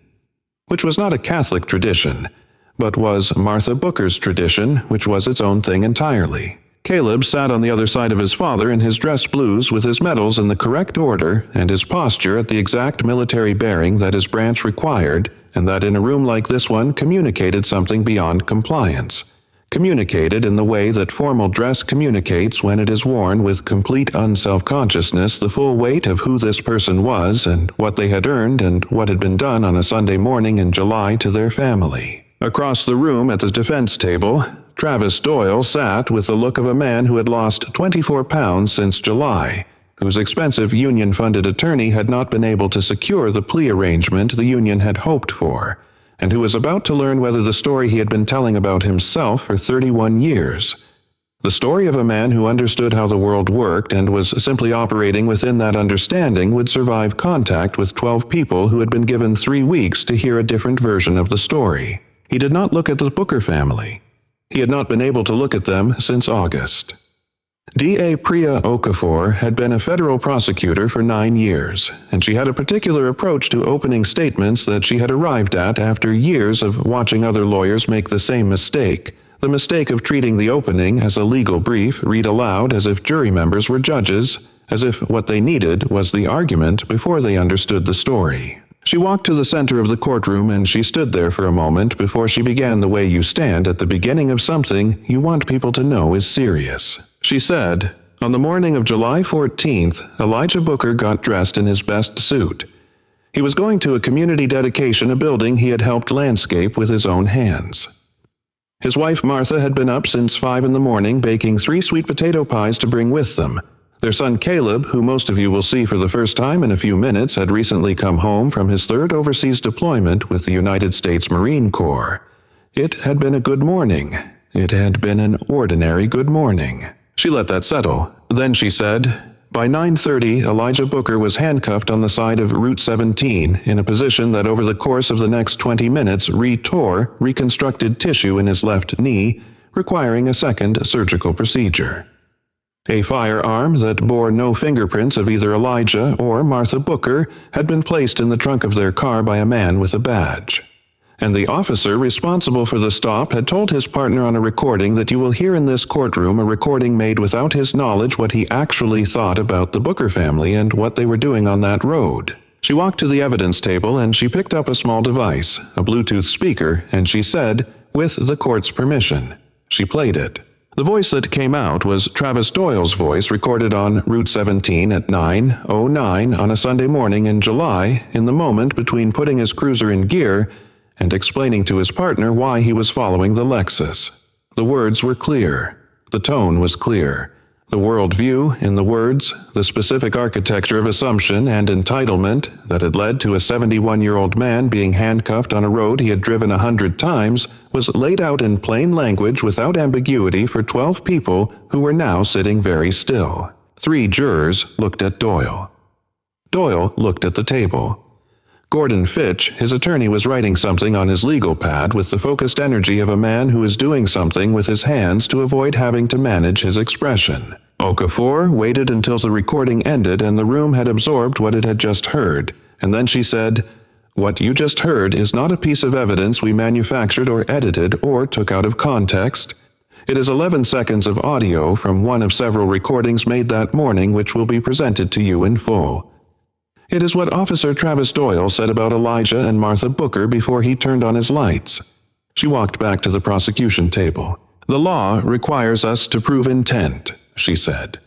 Which was not a Catholic tradition, but was Martha Booker's tradition, which was its own thing entirely. Caleb sat on the other side of his father in his dress blues with his medals in the correct order and his posture at the exact military bearing that his branch required, and that in a room like this one communicated something beyond compliance. Communicated in the way that formal dress communicates when it is worn with complete unself-consciousness the full weight of who this person was and what they had earned and what had been done on a Sunday morning in July to their family. Across the room at the defense table, Travis Doyle sat with the look of a man who had lost 24 pounds since July, whose expensive union-funded attorney had not been able to secure the plea arrangement the union had hoped for, and who was about to learn whether the story he had been telling about himself for 31 years, the story of a man who understood how the world worked and was simply operating within that understanding, would survive contact with 12 people who had been given 3 weeks to hear a different version of the story. He did not look at the Booker family. He had not been able to look at them since August. D.A. Priya Okafor had been a federal prosecutor for 9 years, and she had a particular approach to opening statements that she had arrived at after years of watching other lawyers make the same mistake, the mistake of treating the opening as a legal brief read aloud as if jury members were judges, as if what they needed was the argument before they understood the story. She walked to the center of the courtroom and she stood there for a moment before she began the way you stand at the beginning of something you want people to know is serious. She said, "On the morning of July 14th, Elijah Booker got dressed in his best suit. He was going to a community dedication, a building he had helped landscape with his own hands. His wife Martha had been up since 5 in the morning baking 3 sweet potato pies to bring with them. Their son Caleb, who most of you will see for the first time in a few minutes, had recently come home from his 3rd overseas deployment with the United States Marine Corps. It had been a good morning, It had been an ordinary good morning. She let that settle. Then she said, by 9:30, Elijah Booker was handcuffed on the side of Route 17 in a position that over the course of the next 20 minutes retore reconstructed tissue in his left knee, requiring a second surgical procedure. A firearm that bore no fingerprints of either Elijah or Martha Booker had been placed in the trunk of their car by a man with a badge. And the officer responsible for the stop had told his partner on a recording that you will hear in this courtroom a recording made without his knowledge what he actually thought about the Booker family and what they were doing on that road. She walked to the evidence table and she picked up a small device, a Bluetooth speaker, and she said, with the court's permission. She played it. The voice that came out was Travis Doyle's voice recorded on Route 17 at 9:09 on a Sunday morning in July, in the moment between putting his cruiser in gear and explaining to his partner why he was following the Lexus. The words were clear. The tone was clear. The worldview in the words, the specific architecture of assumption and entitlement that had led to a 71-year-old man being handcuffed on a road he had driven 100 times was laid out in plain language without ambiguity for 12 people who were now sitting very still. 3 jurors looked at Doyle. Doyle looked at the table. Gordon Fitch, his attorney, was writing something on his legal pad with the focused energy of a man who is doing something with his hands to avoid having to manage his expression. Okafor waited until the recording ended and the room had absorbed what it had just heard, and then she said, "What you just heard is not a piece of evidence we manufactured or edited or took out of context. It is 11 seconds of audio from one of several recordings made that morning which will be presented to you in full. It is what Officer Travis Doyle said about Elijah and Martha Booker before he turned on his lights." She walked back to the prosecution table. "The law requires us to prove intent," she said.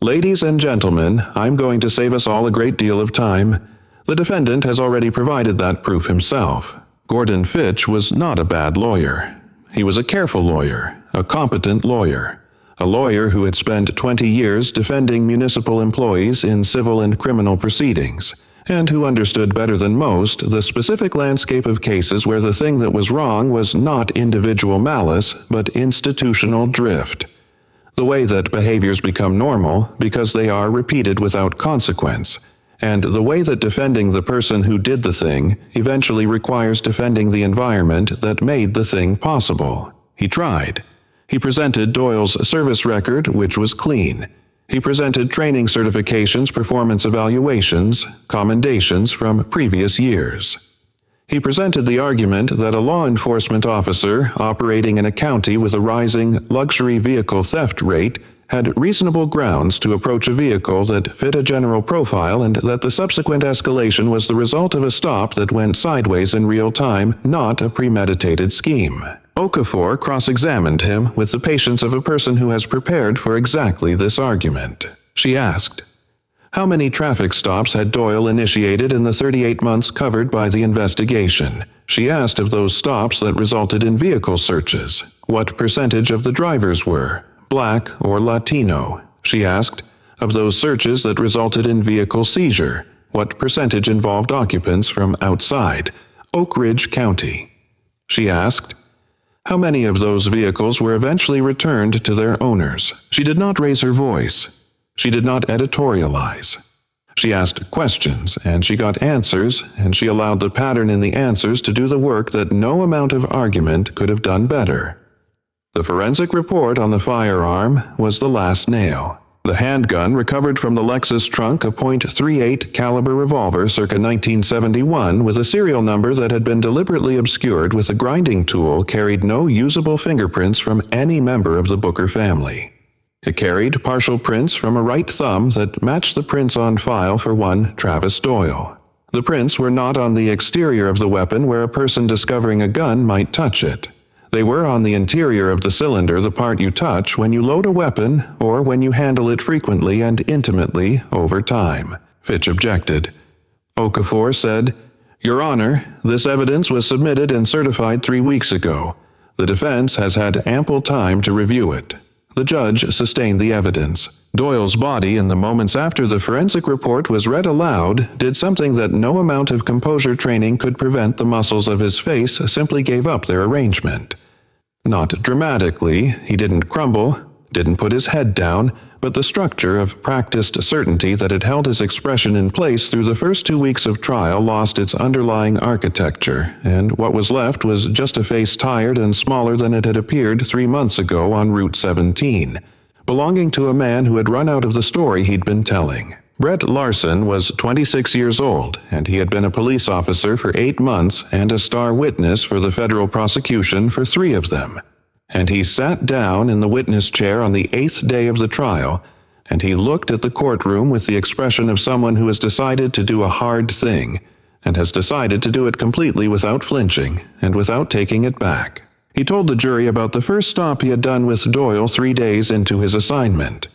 "Ladies and gentlemen, I'm going to save us all a great deal of time. The defendant has already provided that proof himself. Gordon Fitch was not a bad lawyer. He was a careful lawyer, a competent lawyer. A lawyer who had spent 20 years defending municipal employees in civil and criminal proceedings, and who understood better than most the specific landscape of cases where the thing that was wrong was not individual malice, but institutional drift. The way that behaviors become normal because they are repeated without consequence, and the way that defending the person who did the thing eventually requires defending the environment that made the thing possible. He tried. He presented Doyle's service record, which was clean. He presented training certifications, performance evaluations, commendations from previous years. He presented the argument that a law enforcement officer operating in a county with a rising luxury vehicle theft rate had reasonable grounds to approach a vehicle that fit a general profile and that the subsequent escalation was the result of a stop that went sideways in real time, not a premeditated scheme. Okafor cross-examined him with the patience of a person who has prepared for exactly this argument. She asked, "How many traffic stops had Doyle initiated in the 38 months covered by the investigation?" She asked of those stops that resulted in vehicle searches, what percentage of the drivers were, Black or Latino. She asked, of those searches that resulted in vehicle seizure, what percentage involved occupants from outside, Oak Ridge County. She asked, how many of those vehicles were eventually returned to their owners? She did not raise her voice. She did not editorialize. She asked questions, and she got answers, and she allowed the pattern in the answers to do the work that no amount of argument could have done better. The forensic report on the firearm was the last nail. The handgun recovered from the Lexus trunk, a .38 caliber revolver circa 1971 with a serial number that had been deliberately obscured with a grinding tool, carried no usable fingerprints from any member of the Booker family. It carried partial prints from a right thumb that matched the prints on file for one Travis Doyle. The prints were not on the exterior of the weapon where a person discovering a gun might touch it. They were on the interior of the cylinder, the part you touch when you load a weapon or when you handle it frequently and intimately over time. Fitch objected. Okafor said, "Your Honor, this evidence was submitted and certified 3 weeks ago. The defense has had ample time to review it." The judge sustained the evidence. Doyle's body, in the moments after the forensic report was read aloud, did something that no amount of composure training could prevent. The muscles of his face simply gave up their arrangement. Not dramatically, he didn't crumble, didn't put his head down, but the structure of practiced certainty that had held his expression in place through the first 2 weeks of trial lost its underlying architecture, and what was left was just a face tired and smaller than it had appeared 3 months ago on Route 17, belonging to a man who had run out of the story he'd been telling. Brett Larson was 26 years old, and he had been a police officer for 8 months and a star witness for the federal prosecution for 3 of them. And he sat down in the witness chair on the 8th day of the trial, and he looked at the courtroom with the expression of someone who has decided to do a hard thing, and has decided to do it completely without flinching and without taking it back. He told the jury about the first stop he had done with Doyle 3 days into his assignment.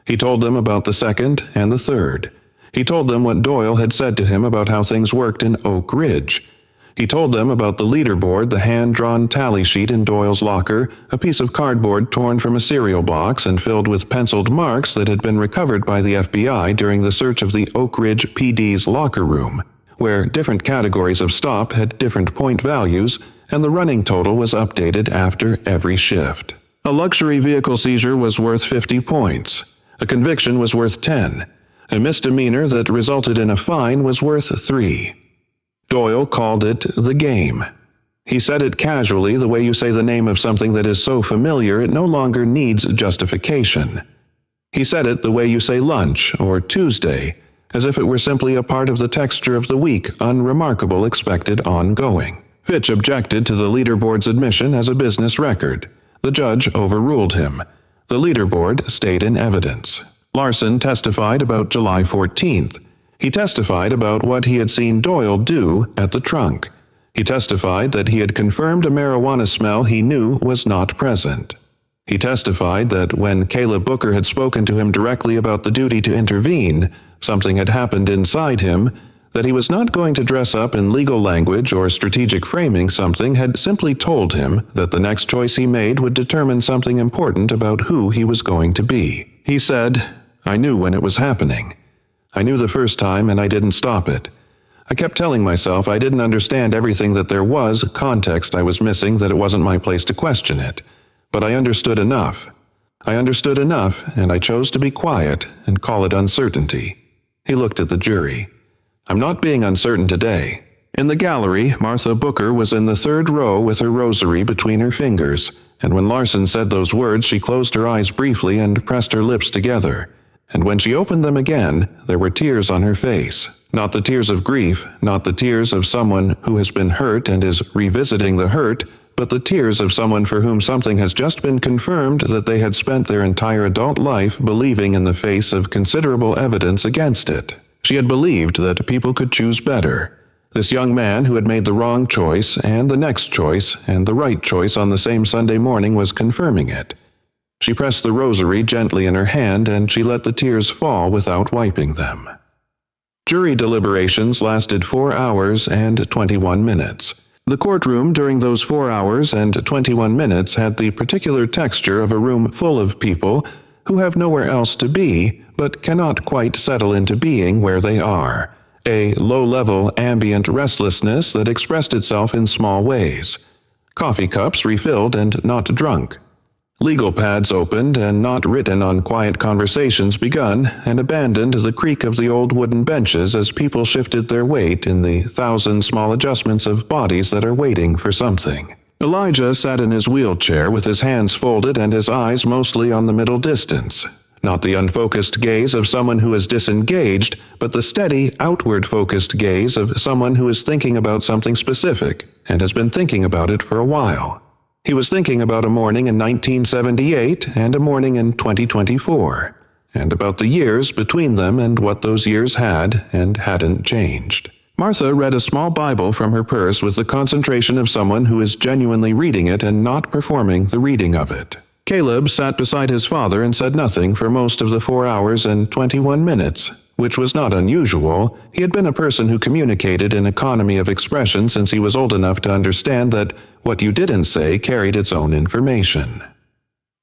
He told them about the second and the third. He told them what Doyle had said to him about how things worked in Oak Ridge. He told them about the leaderboard, the hand-drawn tally sheet in Doyle's locker, a piece of cardboard torn from a cereal box and filled with penciled marks that had been recovered by the FBI during the search of the Oak Ridge PD's locker room, where different categories of stop had different point values, and the running total was updated after every shift. A luxury vehicle seizure was worth 50 points. A conviction was worth 10. A misdemeanor that resulted in a fine was worth 3. Doyle called it the game. He said it casually, the way you say the name of something that is so familiar it no longer needs justification. He said it the way you say lunch or Tuesday, as if it were simply a part of the texture of the week, unremarkable, expected, ongoing. Fitch objected to the leaderboard's admission as a business record. The judge overruled him. The leaderboard stayed in evidence. Larson testified about July 14th. He testified about what he had seen Doyle do at the trunk. He testified that he had confirmed a marijuana smell he knew was not present. He testified that when Caleb Booker had spoken to him directly about the duty to intervene, something had happened inside him, that he was not going to dress up in legal language or strategic framing. Something had simply told him that the next choice he made would determine something important about who he was going to be. He said, "I knew when it was happening. I knew the first time and I didn't stop it. I kept telling myself I didn't understand everything, that there was context I was missing, that it wasn't my place to question it. But I understood enough. I understood enough, and I chose to be quiet and call it uncertainty." He looked at the jury. "I'm not being uncertain today." In the gallery, Martha Booker was in the 3rd row with her rosary between her fingers, and when Larson said those words, she closed her eyes briefly and pressed her lips together. And when she opened them again, there were tears on her face. Not the tears of grief, not the tears of someone who has been hurt and is revisiting the hurt, but the tears of someone for whom something has just been confirmed that they had spent their entire adult life believing in the face of considerable evidence against it. She had believed that people could choose better. This young man who had made the wrong choice and the next choice and the right choice on the same Sunday morning was confirming it. She pressed the rosary gently in her hand, and she let the tears fall without wiping them. Jury deliberations lasted 4 hours and 21 minutes. The courtroom during those 4 hours and 21 minutes had the particular texture of a room full of people who have nowhere else to be, but cannot quite settle into being where they are. A low-level ambient restlessness that expressed itself in small ways. Coffee cups refilled and not drunk. Legal pads opened and not written on quiet conversations begun and abandoned the creak of the old wooden benches as people shifted their weight in the 1,000 small adjustments of bodies that are waiting for something. Elijah sat in his wheelchair with his hands folded and his eyes mostly on the middle distance. Not the unfocused gaze of someone who is disengaged, but the steady, outward-focused gaze of someone who is thinking about something specific and has been thinking about it for a while. He was thinking about a morning in 1978 and a morning in 2024, and about the years between them and what those years had and hadn't changed. Martha read a small Bible from her purse with the concentration of someone who is genuinely reading it and not performing the reading of it. Caleb sat beside his father and said nothing for most of the 4 hours and 21 minutes, which was not unusual. He had been a person who communicated in economy of expression since he was old enough to understand that what you didn't say carried its own information.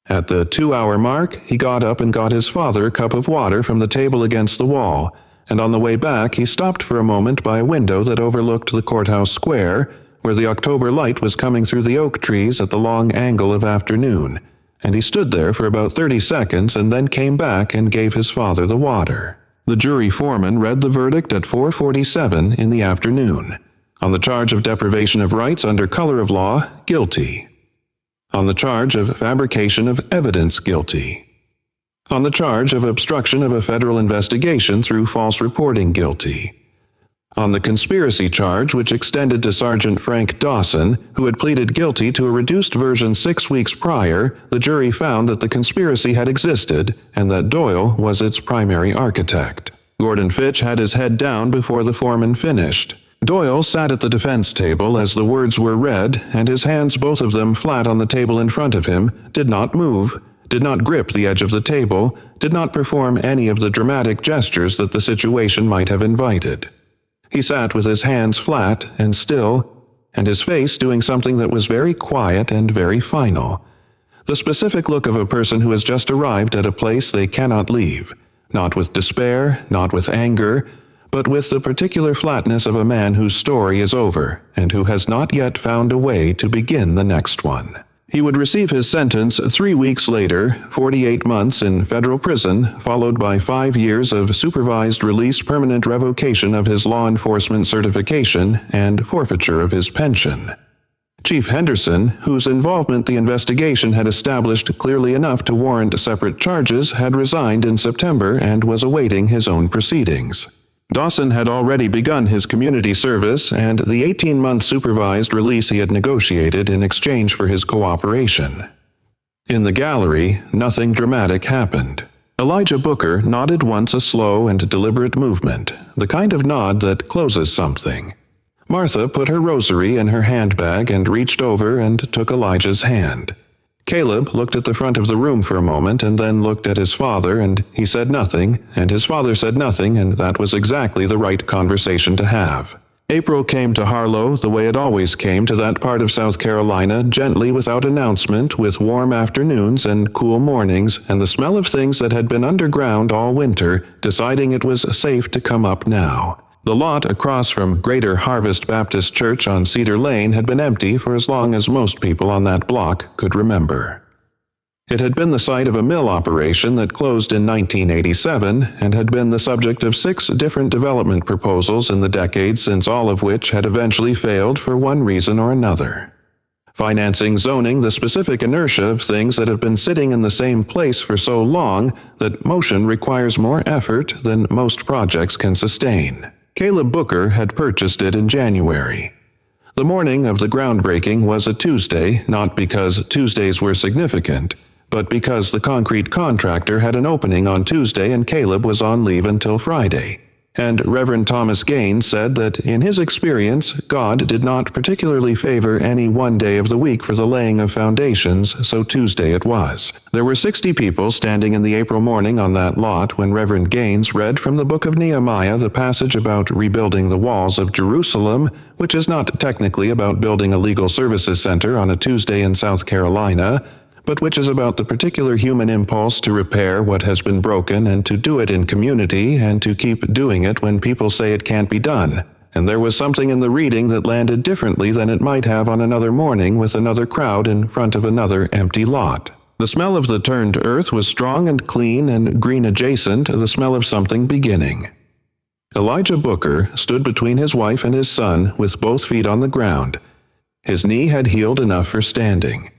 At the 2-hour mark, he got up and got his father a cup of water from the table against the wall, and on the way back he stopped for a moment by a window that overlooked the courthouse square, where the October light was coming through the oak trees at the long angle of afternoon, and he stood there for about 30 seconds and then came back and gave his father the water. The jury foreman read the verdict at 4:47 in the afternoon. On the charge of deprivation of rights under color of law, guilty. On the charge of fabrication of evidence, guilty. On the charge of obstruction of a federal investigation through false reporting, guilty. On the conspiracy charge, which extended to Sergeant Frank Dawson, who had pleaded guilty to a reduced version 6 weeks prior, the jury found that the conspiracy had existed and that Doyle was its primary architect. Gordon Fitch had his head down before the foreman finished. Doyle sat at the defense table as the words were read, and his hands, both of them flat on the table in front of him, did not move, did not grip the edge of the table, did not perform any of the dramatic gestures that the situation might have invited. He sat with his hands flat and still, and his face doing something that was very quiet and very final. The specific look of a person who has just arrived at a place they cannot leave, not with despair, not with anger, but with the particular flatness of a man whose story is over and who has not yet found a way to begin the next one. He would receive his sentence 3 weeks later, 48 months in federal prison, followed by 5 years of supervised release, permanent revocation of his law enforcement certification, and forfeiture of his pension. Chief Henderson, whose involvement the investigation had established clearly enough to warrant separate charges, had resigned in September and was awaiting his own proceedings. Dawson had already begun his community service and the 18-month supervised release he had negotiated in exchange for his cooperation. In the gallery, nothing dramatic happened. Elijah Booker nodded once, a slow and deliberate movement, the kind of nod that closes something. Martha put her rosary in her handbag and reached over and took Elijah's hand. Caleb looked at the front of the room for a moment and then looked at his father, and he said nothing, and his father said nothing, and that was exactly the right conversation to have. April came to Harlow the way it always came to that part of South Carolina, gently, without announcement, with warm afternoons and cool mornings, and the smell of things that had been underground all winter, deciding it was safe to come up now. The lot across from Greater Harvest Baptist Church on Cedar Lane had been empty for as long as most people on that block could remember. It had been the site of a mill operation that closed in 1987 and had been the subject of 6 different development proposals in the decades since, all of which had eventually failed for one reason or another. Financing, zoning, the specific inertia of things that have been sitting in the same place for so long that motion requires more effort than most projects can sustain. Caleb Booker had purchased it in January. The morning of the groundbreaking was a Tuesday, not because Tuesdays were significant, but because the concrete contractor had an opening on Tuesday and Caleb was on leave until Friday. And Reverend Thomas Gaines said that in his experience, God did not particularly favor any one day of the week for the laying of foundations, so Tuesday it was. There were 60 people standing in the April morning on that lot when Reverend Gaines read from the book of Nehemiah the passage about rebuilding the walls of Jerusalem, which is not technically about building a legal services center on a Tuesday in South Carolina, but which is about the particular human impulse to repair what has been broken and to do it in community and to keep doing it when people say it can't be done. And there was something in the reading that landed differently than it might have on another morning with another crowd in front of another empty lot. The smell of the turned earth was strong and clean and green adjacent, the smell of something beginning. Elijah Booker stood between his wife and his son with both feet on the ground. His knee had healed enough for standing,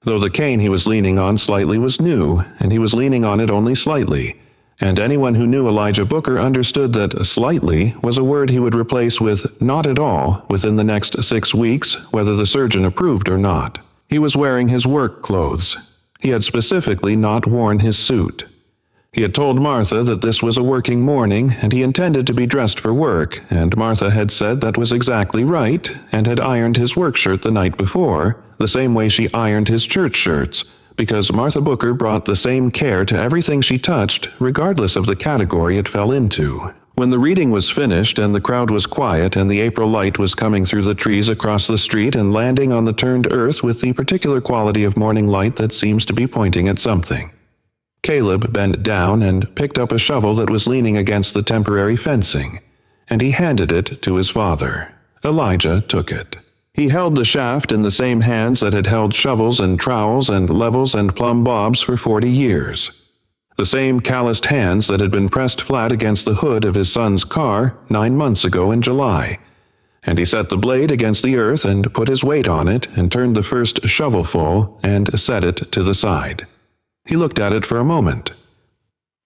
though the cane he was leaning on slightly was new, and he was leaning on it only slightly, and anyone who knew Elijah Booker understood that slightly was a word he would replace with not at all within the next 6 weeks, whether the surgeon approved or not. He was wearing his work clothes. He had specifically not worn his suit. He had told Martha that this was a working morning, and he intended to be dressed for work, and Martha had said that was exactly right, and had ironed his work shirt the night before, the same way she ironed his church shirts, because Martha Booker brought the same care to everything she touched, regardless of the category it fell into. When the reading was finished and the crowd was quiet and the April light was coming through the trees across the street and landing on the turned earth with the particular quality of morning light that seems to be pointing at something, Caleb bent down and picked up a shovel that was leaning against the temporary fencing, and he handed it to his father. Elijah took it. He held the shaft in the same hands that had held shovels and trowels and levels and plumb bobs for 40 years. The same calloused hands that had been pressed flat against the hood of his son's car 9 months ago in July. And he set the blade against the earth and put his weight on it and turned the first shovelful and set it to the side. He looked at it for a moment.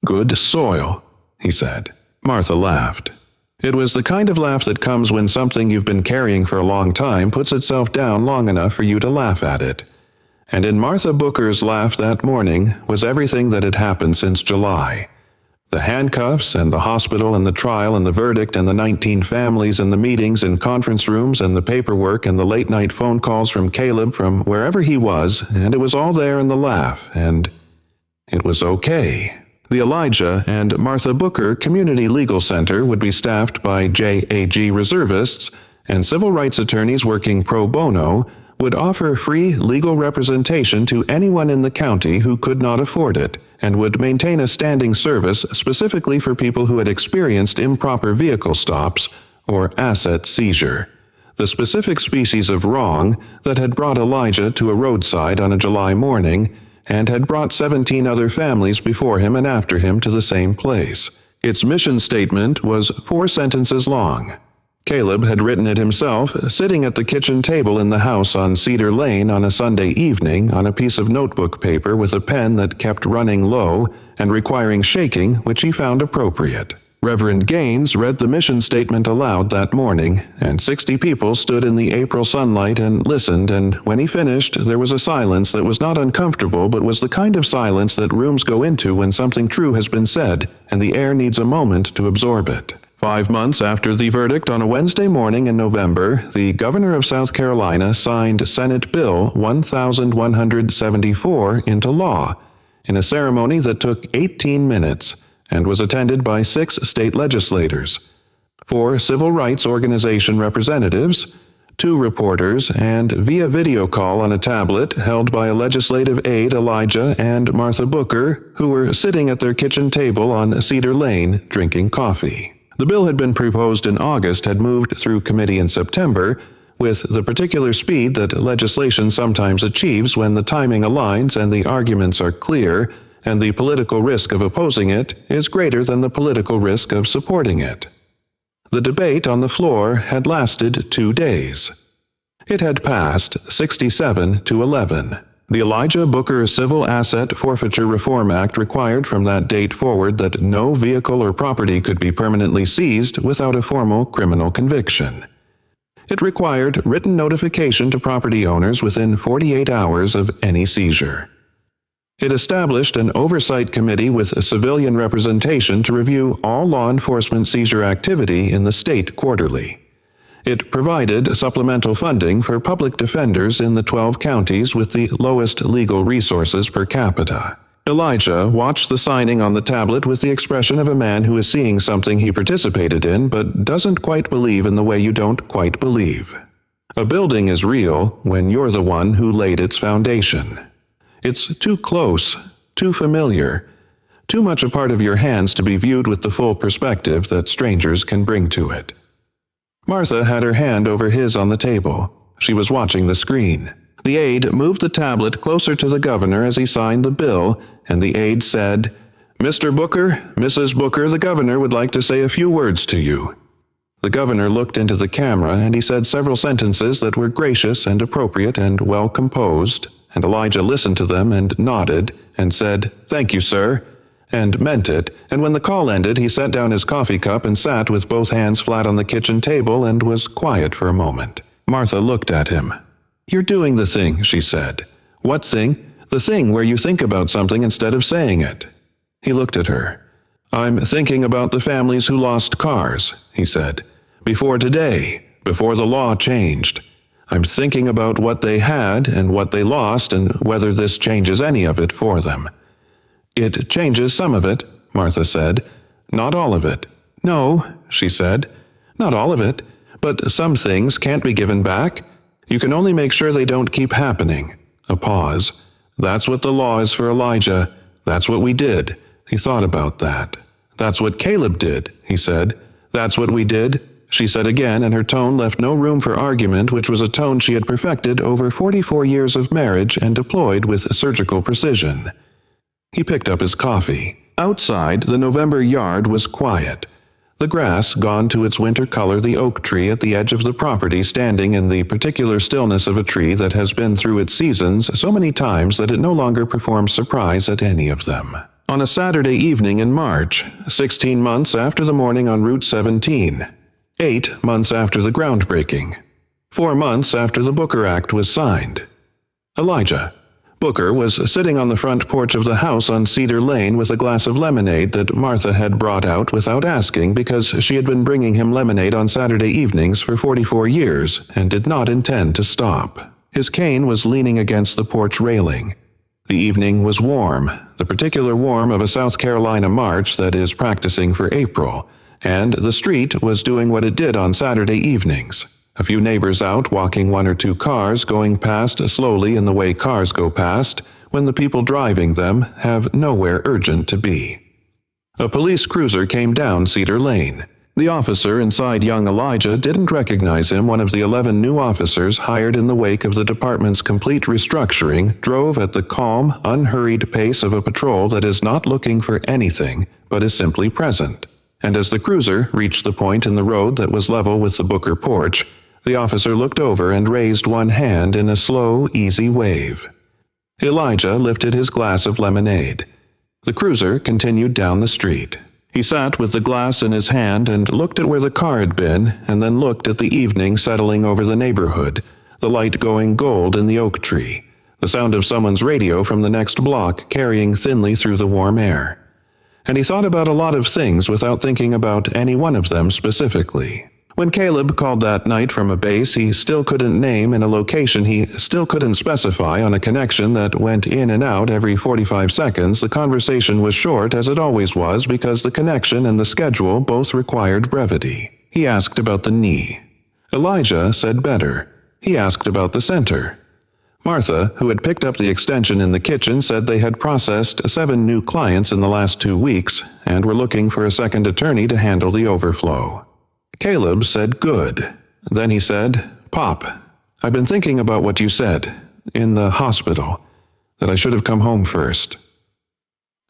"Good soil," he said. Martha laughed. It was the kind of laugh that comes when something you've been carrying for a long time puts itself down long enough for you to laugh at it. And in Martha Booker's laugh that morning was everything that had happened since July. The handcuffs and the hospital and the trial and the verdict and the 19 families and the meetings in conference rooms and the paperwork and the late-night phone calls from Caleb from wherever he was, and it was all there in the laugh, and it was okay. The Elijah and Martha Booker Community Legal Center would be staffed by JAG reservists, and civil rights attorneys working pro bono would offer free legal representation to anyone in the county who could not afford it, and would maintain a standing service specifically for people who had experienced improper vehicle stops or asset seizure, the specific species of wrong that had brought Elijah to a roadside on a July morning and had brought 17 other families before him and after him to the same place. Its mission statement was 4 sentences long. Caleb had written it himself, sitting at the kitchen table in the house on Cedar Lane on a Sunday evening on a piece of notebook paper with a pen that kept running low and requiring shaking, which he found appropriate. Reverend Gaines read the mission statement aloud that morning, and 60 people stood in the April sunlight and listened, and when he finished, there was a silence that was not uncomfortable but was the kind of silence that rooms go into when something true has been said, and the air needs a moment to absorb it. 5 months after the verdict on a Wednesday morning in November, the governor of South Carolina signed Senate Bill 1174 into law, in a ceremony that took 18 minutes, and was attended by 6 state legislators, 4 civil rights organization representatives, 2 reporters, and via video call on a tablet held by a legislative aide Elijah and Martha Booker, who were sitting at their kitchen table on Cedar Lane drinking coffee. The bill had been proposed in August, had moved through committee in September, with the particular speed that legislation sometimes achieves when the timing aligns and the arguments are clear, and the political risk of opposing it is greater than the political risk of supporting it. The debate on the floor had lasted 2 days. It had passed 67 to 11. The Elijah Booker Civil Asset Forfeiture Reform Act required from that date forward that no vehicle or property could be permanently seized without a formal criminal conviction. It required written notification to property owners within 48 hours of any seizure. It established an oversight committee with civilian representation to review all law enforcement seizure activity in the state quarterly. It provided supplemental funding for public defenders in the 12 counties with the lowest legal resources per capita. Elijah watched the signing on the tablet with the expression of a man who is seeing something he participated in but doesn't quite believe in the way you don't quite believe. A building is real when you're the one who laid its foundation. It's too close, too familiar, too much a part of your hands to be viewed with the full perspective that strangers can bring to it. Martha had her hand over his on the table. She was watching the screen. The aide moved the tablet closer to the governor as he signed the bill, and the aide said, "Mr. Booker, Mrs. Booker, the governor would like to say a few words to you." The governor looked into the camera, and he said several sentences that were gracious and appropriate and well composed, and Elijah listened to them and nodded and said, "Thank you, sir," and meant it, and when the call ended, he set down his coffee cup and sat with both hands flat on the kitchen table and was quiet for a moment. Martha looked at him. "You're doing the thing," she said. "What thing?" "The thing where you think about something instead of saying it." He looked at her. "I'm thinking about the families who lost cars," he said. "Before today, before the law changed. I'm thinking about what they had and what they lost and whether this changes any of it for them." "It changes some of it," Martha said. "Not all of it." "No," she said. "Not all of it. But some things can't be given back. You can only make sure they don't keep happening." A pause. "That's what the law is for Elijah. That's what we did." He thought about that. "That's what Caleb did," he said. "That's what we did." she said again, and her tone left no room for argument, which was a tone she had perfected over 44 years of marriage and deployed with surgical precision. He picked up his coffee. Outside, the November yard was quiet. The grass, gone to its winter color, the oak tree at the edge of the property standing in the particular stillness of a tree that has been through its seasons so many times that it no longer performs surprise at any of them. On a Saturday evening in March, 16 months after the morning on Route 17, 8 months after the groundbreaking, 4 months after the Booker Act was signed. Elijah Booker was sitting on the front porch of the house on Cedar Lane with a glass of lemonade that Martha had brought out without asking because she had been bringing him lemonade on Saturday evenings for 44 years and did not intend to stop. His cane was leaning against the porch railing. The evening was warm, the particular warm of a South Carolina March that is practicing for April, and the street was doing what it did on Saturday evenings. A few neighbors out walking 1 or 2 cars going past slowly in the way cars go past when the people driving them have nowhere urgent to be. A police cruiser came down Cedar Lane. The officer inside young Elijah didn't recognize him. One of the 11 new officers hired in the wake of the department's complete restructuring drove at the calm, unhurried pace of a patrol that is not looking for anything but is simply present. And as the cruiser reached the point in the road that was level with the Booker porch, the officer looked over and raised one hand in a slow, easy wave. Elijah lifted his glass of lemonade. The cruiser continued down the street. He sat with the glass in his hand and looked at where the car had been, and then looked at the evening settling over the neighborhood, the light going gold in the oak tree, the sound of someone's radio from the next block carrying thinly through the warm air. And he thought about a lot of things without thinking about any one of them specifically. When Caleb called that night from a base he still couldn't name and a location he still couldn't specify on a connection that went in and out every 45 seconds, the conversation was short as it always was because the connection and the schedule both required brevity. He asked about the knee. Elijah said better. He asked about the center. Martha, who had picked up the extension in the kitchen, said they had processed 7 new clients in the last 2 weeks and were looking for a second attorney to handle the overflow. Caleb said good. Then he said, "Pop, I've been thinking about what you said, in the hospital, that I should have come home first."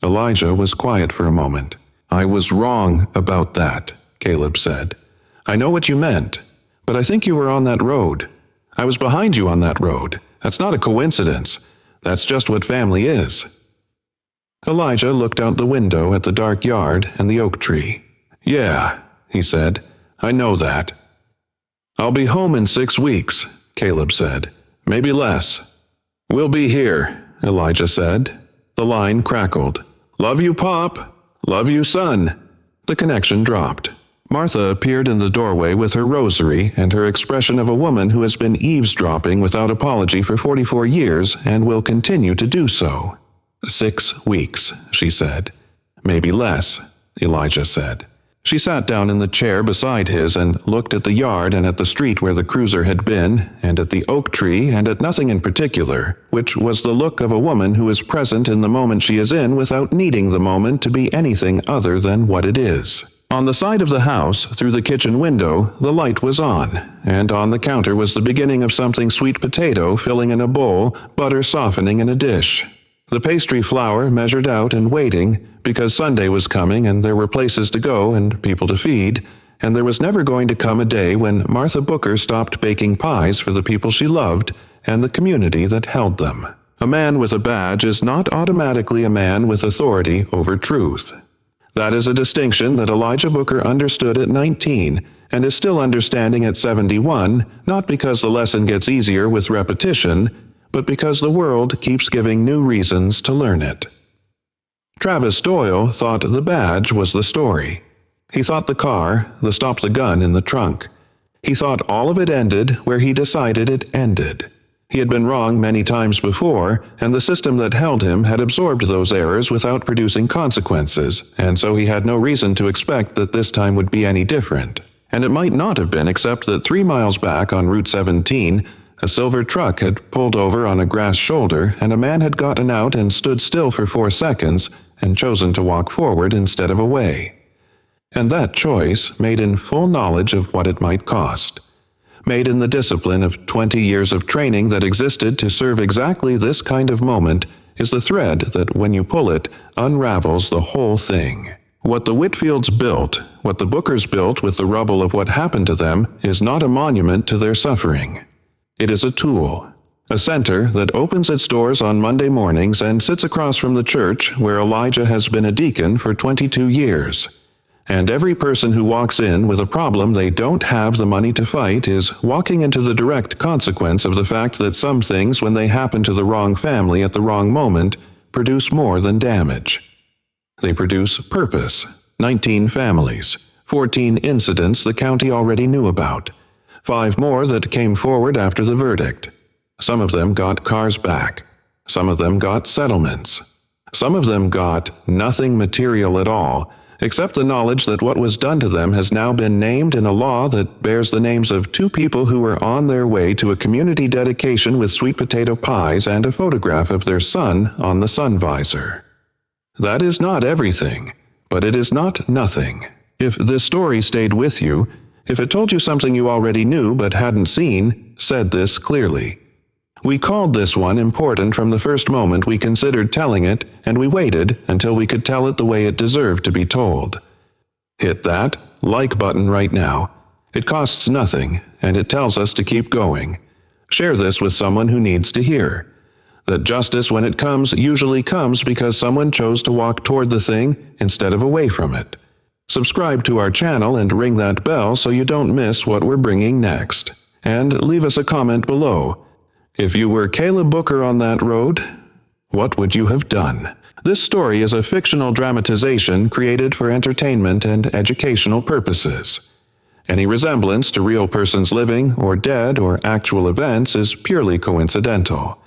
Elijah was quiet for a moment. "I was wrong about that," Caleb said. "I know what you meant, but I think you were on that road. I was behind you on that road. That's not a coincidence. That's just what family is." Elijah looked out the window at the dark yard and the oak tree. "Yeah," he said. "I know that." "I'll be home in 6 weeks," Caleb said. "Maybe less." "We'll be here," Elijah said. The line crackled. "Love you, Pop. Love you, son." The connection dropped. Martha appeared in the doorway with her rosary and her expression of a woman who has been eavesdropping without apology for 44 years and will continue to do so. 6 weeks, she said. "Maybe less," Elijah said. She sat down in the chair beside his and looked at the yard and at the street where the cruiser had been, and at the oak tree and at nothing in particular, which was the look of a woman who is present in the moment she is in without needing the moment to be anything other than what it is. On the side of the house, through the kitchen window, the light was on, and on the counter was the beginning of something sweet potato filling in a bowl, butter softening in a dish. The pastry flour measured out and waiting, because Sunday was coming and there were places to go and people to feed, and there was never going to come a day when Martha Booker stopped baking pies for the people she loved and the community that held them. A man with a badge is not automatically a man with authority over truth. That is a distinction that Elijah Booker understood at 19 and is still understanding at 71, not because the lesson gets easier with repetition, but because the world keeps giving new reasons to learn it. Travis Doyle thought the badge was the story. He thought the car, the stop the gun in the trunk. He thought all of it ended where he decided it ended. He had been wrong many times before, and the system that held him had absorbed those errors without producing consequences, and so he had no reason to expect that this time would be any different. And it might not have been, except that 3 miles back on Route 17, a silver truck had pulled over on a grass shoulder, and a man had gotten out and stood still for 4 seconds and chosen to walk forward instead of away. And that choice, made in full knowledge of what it might cost. Made in the discipline of 20 years of training that existed to serve exactly this kind of moment, is the thread that, when you pull it, unravels the whole thing. What the Whitfields built, what the Bookers built with the rubble of what happened to them, is not a monument to their suffering. It is a tool. A center that opens its doors on Monday mornings and sits across from the church where Elijah has been a deacon for 22 years. And every person who walks in with a problem they don't have the money to fight is walking into the direct consequence of the fact that some things, when they happen to the wrong family at the wrong moment, produce more than damage. They produce purpose. 19 families, 14 incidents the county already knew about, 5 more that came forward after the verdict. Some of them got cars back. Some of them got settlements. Some of them got nothing material at all, except the knowledge that what was done to them has now been named in a law that bears the names of 2 people who were on their way to a community dedication with sweet potato pies and a photograph of their son on the sun visor. That is not everything, but it is not nothing. If this story stayed with you, if it told you something you already knew but hadn't seen, said this clearly. We called this one important from the first moment we considered telling it, and we waited until we could tell it the way it deserved to be told. Hit that like button right now. It costs nothing, and it tells us to keep going. Share this with someone who needs to hear. That justice, when it comes, usually comes because someone chose to walk toward the thing instead of away from it. Subscribe to our channel and ring that bell so you don't miss what we're bringing next. And leave us a comment below. If you were Caleb Booker on that road, what would you have done? This story is a fictional dramatization created for entertainment and educational purposes. Any resemblance to real persons living or dead or actual events is purely coincidental.